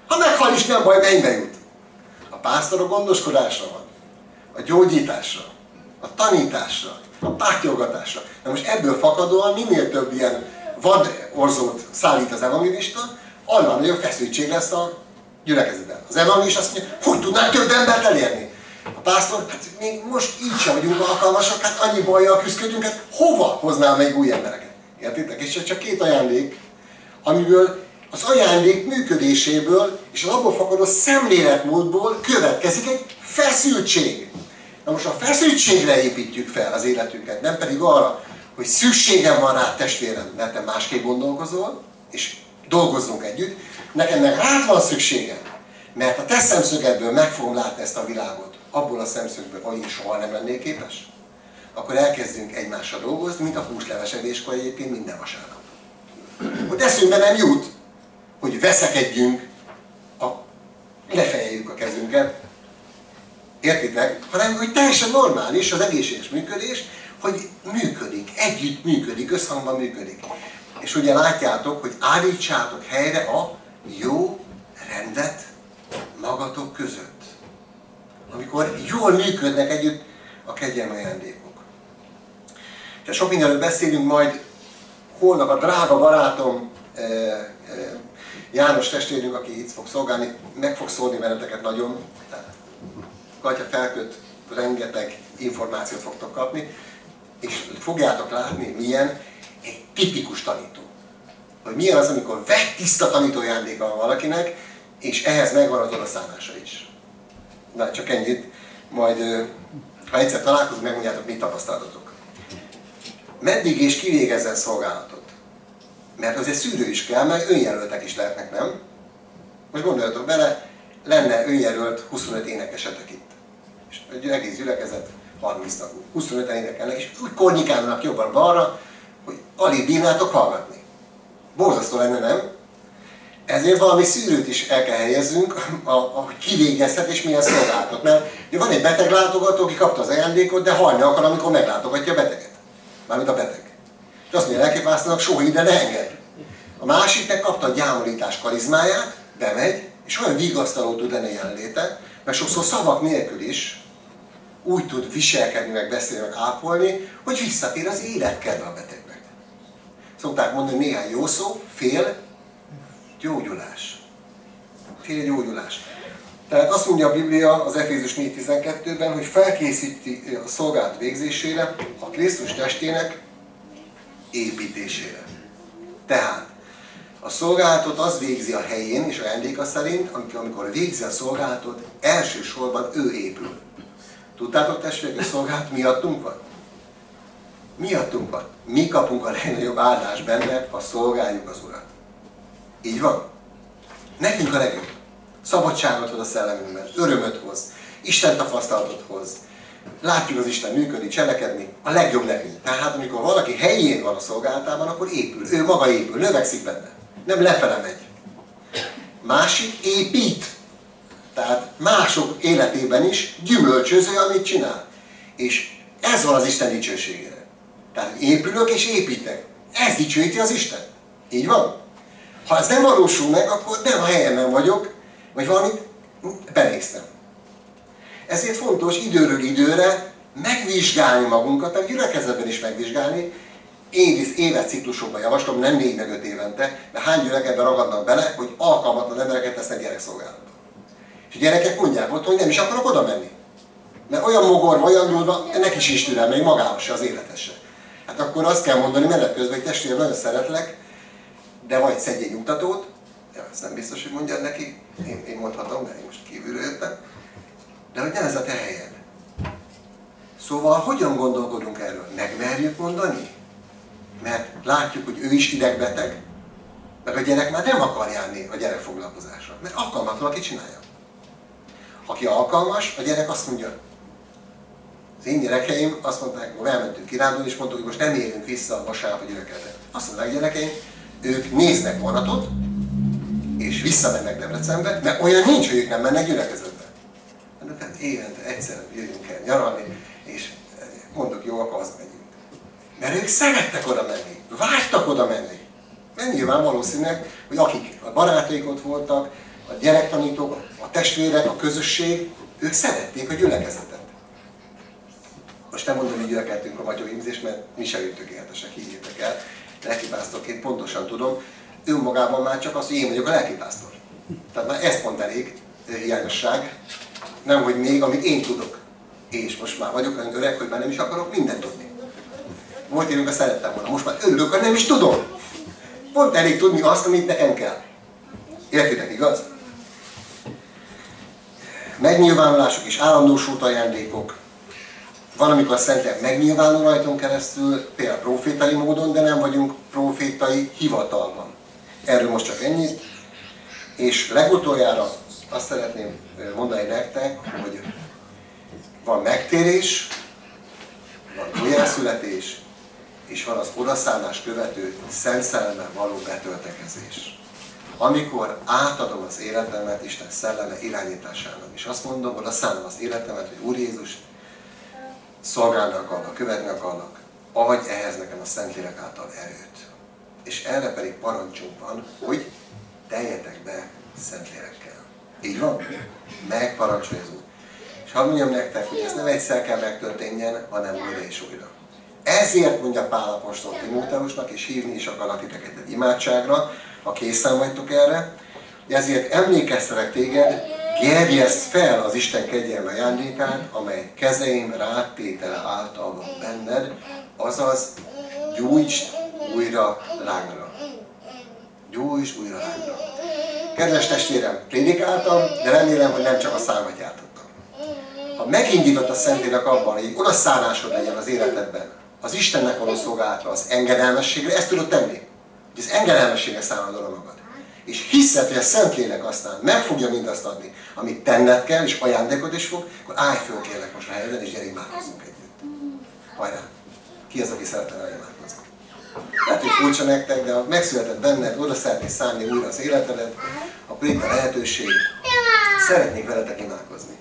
Ha meghal is, nem baj, mennybe jut. A pásztor a gondoskodásra van, a gyógyításra, a tanításra, a pártyogatásra. Na most ebből fakadóan minél több ilyen vadorzót szállít az evangélista, annál nagyobb feszültség lesz a gyülekezetben. Az evangélista azt mondja, hogy tudnánk több embert elérni? A pásztor, hát még most így sem vagyunk alkalmasak, hát annyi bajjal küzdködünk, hát hova hoznál még új embereket? Értitek? És csak két ajándék, amiből az ajándék működéséből és az abból fakadó szemléletmódból következik egy feszültség. Na most a feszültségre építjük fel az életünket, nem pedig arra, hogy szükségem van rá, testvérem, mert te másképp gondolkozol, és dolgozzunk együtt. Nekem meg rád van szükségem, mert a te szemszögedből meg fogom látni ezt a világot, abból a szemszögből, hogy én soha nem lennék képes, akkor elkezdünk egymással dolgozni, mint a húslevesedéskor egyébként minden vasárnap. Hogy eszünkbe nem jut, hogy veszekedjünk, lefejeljük a kezünket, értitek? Hanem, hogy teljesen normális az egészséges működés, hogy működik, együtt működik, összhangban működik. És ugye látjátok, hogy állítsátok helyre a jó rendet magatok között. Amikor jól működnek együtt a kegyelmi ajándékok. És sok mindenről beszélünk majd, holnap a drága barátom, János testvérünk, aki itt fog szolgálni, meg fog szólni veleteket nagyon. Katya felköt, rengeteg információt fogtok kapni, és fogjátok látni, milyen egy tipikus tanító. Hogy milyen az, amikor vegytiszta tanítójándéka van valakinek, és ehhez megvan az odaszánása is. Na, csak ennyit, majd ha egyszer találkozunk, megmondjátok, mit tapasztaltatok. Meddig és kivégezzen szolgálatot? Mert azért szűrő is kell, mert önjelöltek is lehetnek, nem? Most gondoljatok bele, lenne önjelölt 25 énekesetek itt. És egy egész gyülekezet 30 tagú. 25-en énekelnek, és úgy kornyikálnak jobbra-balra, hogy alig bírnátok hallgatni. Borzasztó lenne, nem? Ezért valami szűrőt is el kell helyezzünk, hogy kivégezhet és milyen szolgálatot. Mert van egy beteg látogató, aki kapta az ajándékot, de halni akar, amikor meglátogatja a beteget. Mármint a beteg. És azt mondja, lelkipásztornak, soha ide ne engedj. A másik meg kapta a gyámolítás karizmáját, bemegy, és olyan vigasztaló tud lenni jelenléte, mert sokszor szavak nélkül is úgy tud viselkedni, meg beszélni, meg ápolni, hogy visszatér az életkedve a betegnek. Szokták mondani, hogy néhány jó szó, fél gyógyulás. Fél gyógyulás. Tehát azt mondja a Biblia az Efézus 4.12-ben, hogy felkészíti a szolgálat végzésére, a Krisztus testének építésére. Tehát a szolgálatot az végzi a helyén és ajándéka szerint, amikor végzi a szolgálatot, elsősorban ő épül. Tudtátok, testvérek, hogy a szolgálat miattunk van? Miattunk van. Mi kapunk a legnagyobb áldást benne, ha szolgáljuk az Urat. Így van? Nekünk a legjobb. Szabadságot hoz a szellemünkben, örömöt hoz, Isten tapasztalatot hoz. Látjuk az Isten működni, cselekedni, a legjobb nekünk. Tehát amikor valaki helyén van a szolgálatában, akkor épül. Ő maga épül, növekszik benne. Nem lefele megy. Másik épít. Tehát mások életében is gyümölcsöző, amit csinál. És ez van az Isten dicsőségére. Tehát épülök és építek. Ez dicsőíti az Isten. Így van? Ha ez nem valósul meg, akkor nem a helyemen vagyok, vagy valamit benéztem. Ezért fontos időről időre megvizsgálni magunkat, meg gyülekezetben is megvizsgálni. Én életciklusokban javaslom, nem 4 meg 5 évente, de hány gyerek ebben ragadnak bele, hogy alkalmatlan embereket tesznek gyerekszolgálatba. És a gyerekek mondják ott, hogy nem is akarok oda menni. Mert olyan mogorva, olyan durva, ennek is is türel, még magához se, az életes se. Hát akkor azt kell mondani menet közben, hogy testvérem, nagyon szeretlek, de vagy szedj egy nyugtatót, ja, ezt nem biztos, hogy mondja neki, én mondhatom, mert én most kívülről jöttem, de hogy nem ez a te helyed. Szóval hogyan gondolkodunk erről? Megmerjük mondani? Mert látjuk, hogy ő is idegbeteg, meg a gyerek már nem akar járni a gyerekfoglalkozásra, mert alkalmatlan, aki csinálja. Aki alkalmas, a gyerek azt mondja, az én gyerekeim azt mondták, hogy elmentünk kirándulni, és mondtuk, hogy most nem érünk vissza a vasárnap a gyülekezetre. Azt mondták, gyerekeim, ők néznek vonatot, és visszamennek Debrecenbe, mert olyan nincs, hogy ők nem mennek gyülekezetbe. Nem, évente egyszer jöjjünk el nyaralni, és mondok, jó, akkor hazamegyünk. Mert ők szerettek oda menni, vágytak oda menni. Mert nyilván valószínűleg, hogy akik a barátaik ott voltak, a gyerektanítók, a testvérek, a közösség, ők szerették a gyülekezetet. Most nem mondom, hogy gyülekeltünk a matyóimzést, mert mi se vagyunk tökéletesek, higgyétek el. Lelkipásztorként pontosan tudom, önmagában már csak az, hogy én vagyok a lelkipásztor. Tehát már ez pont elég hiányosság, nem hogy még, amit én tudok. És most már vagyok olyan öreg, hogy már nem is akarok mindent tudni. Volt évünk, szerettem volna, most már örülök, hogy nem is tudom. Pont elég tudni azt, amit nekem kell. Értitek, igaz? Megnyilvánulások és állandósult ajándékok. Van, amikor a Szentlélek megnyilvánul rajtunk keresztül, például profétai módon, de nem vagyunk profétai hivatalban. Erről most csak ennyit. És legutoljára azt szeretném mondani nektek, hogy van megtérés, van újjászületés, és van az odaszállás követő Szent Szellemmel való betöltekezés. Amikor átadom az életemet Isten szelleme irányításának, és azt mondom, odaszállom az életemet, hogy Úr Jézus, szolgálni akarnak, követni akarnak, adj ehhez nekem a Szentlélek által erőt. És erre pedig parancsunk van, hogy teljetek be Szentlélekkel. Így van? Megparancsolja az Úr. És hadd mondjam nektek, hogy ez nem egyszer kell megtörténjen, hanem újra és újra. Ezért mondja Pál apostol Timóteusnak, és hívni is akarnak titeket egy imádságra, ha készen vagytok erre. Ezért emlékeztetek téged, gerjeszd fel az Isten kegyelme ajándékát, amely kezeim ráttétele által van benned, azaz gyújtsd újra lángra. Gyújtsd újra lángra. Kedves testvérem, prédikáltam, de remélem, hogy nem csak a számat jártottam. Ha megindított a Szentlélek abban, hogy odaszállásod legyen az életedben, az Istennek való szolgálatra, az engedelmességre, ezt tudod tenni. Hogy az engedelmességre szállod oda magad. És hiszed, hogy a Szentlélek aztán meg fogja mindazt adni, amit tenned kell, és ajándékot is fog, akkor állj föl kérlek most a helyeden, és gyere imádkozzunk együtt. Hajrá! Ki az, aki szeretne vele imádkozni? Lehet, hogy furcsa nektek, de ha megszületett benned, oda szeretnél szállni újra az életedet, akkor itt a lehetőség. Szeretnék veletek imádkozni.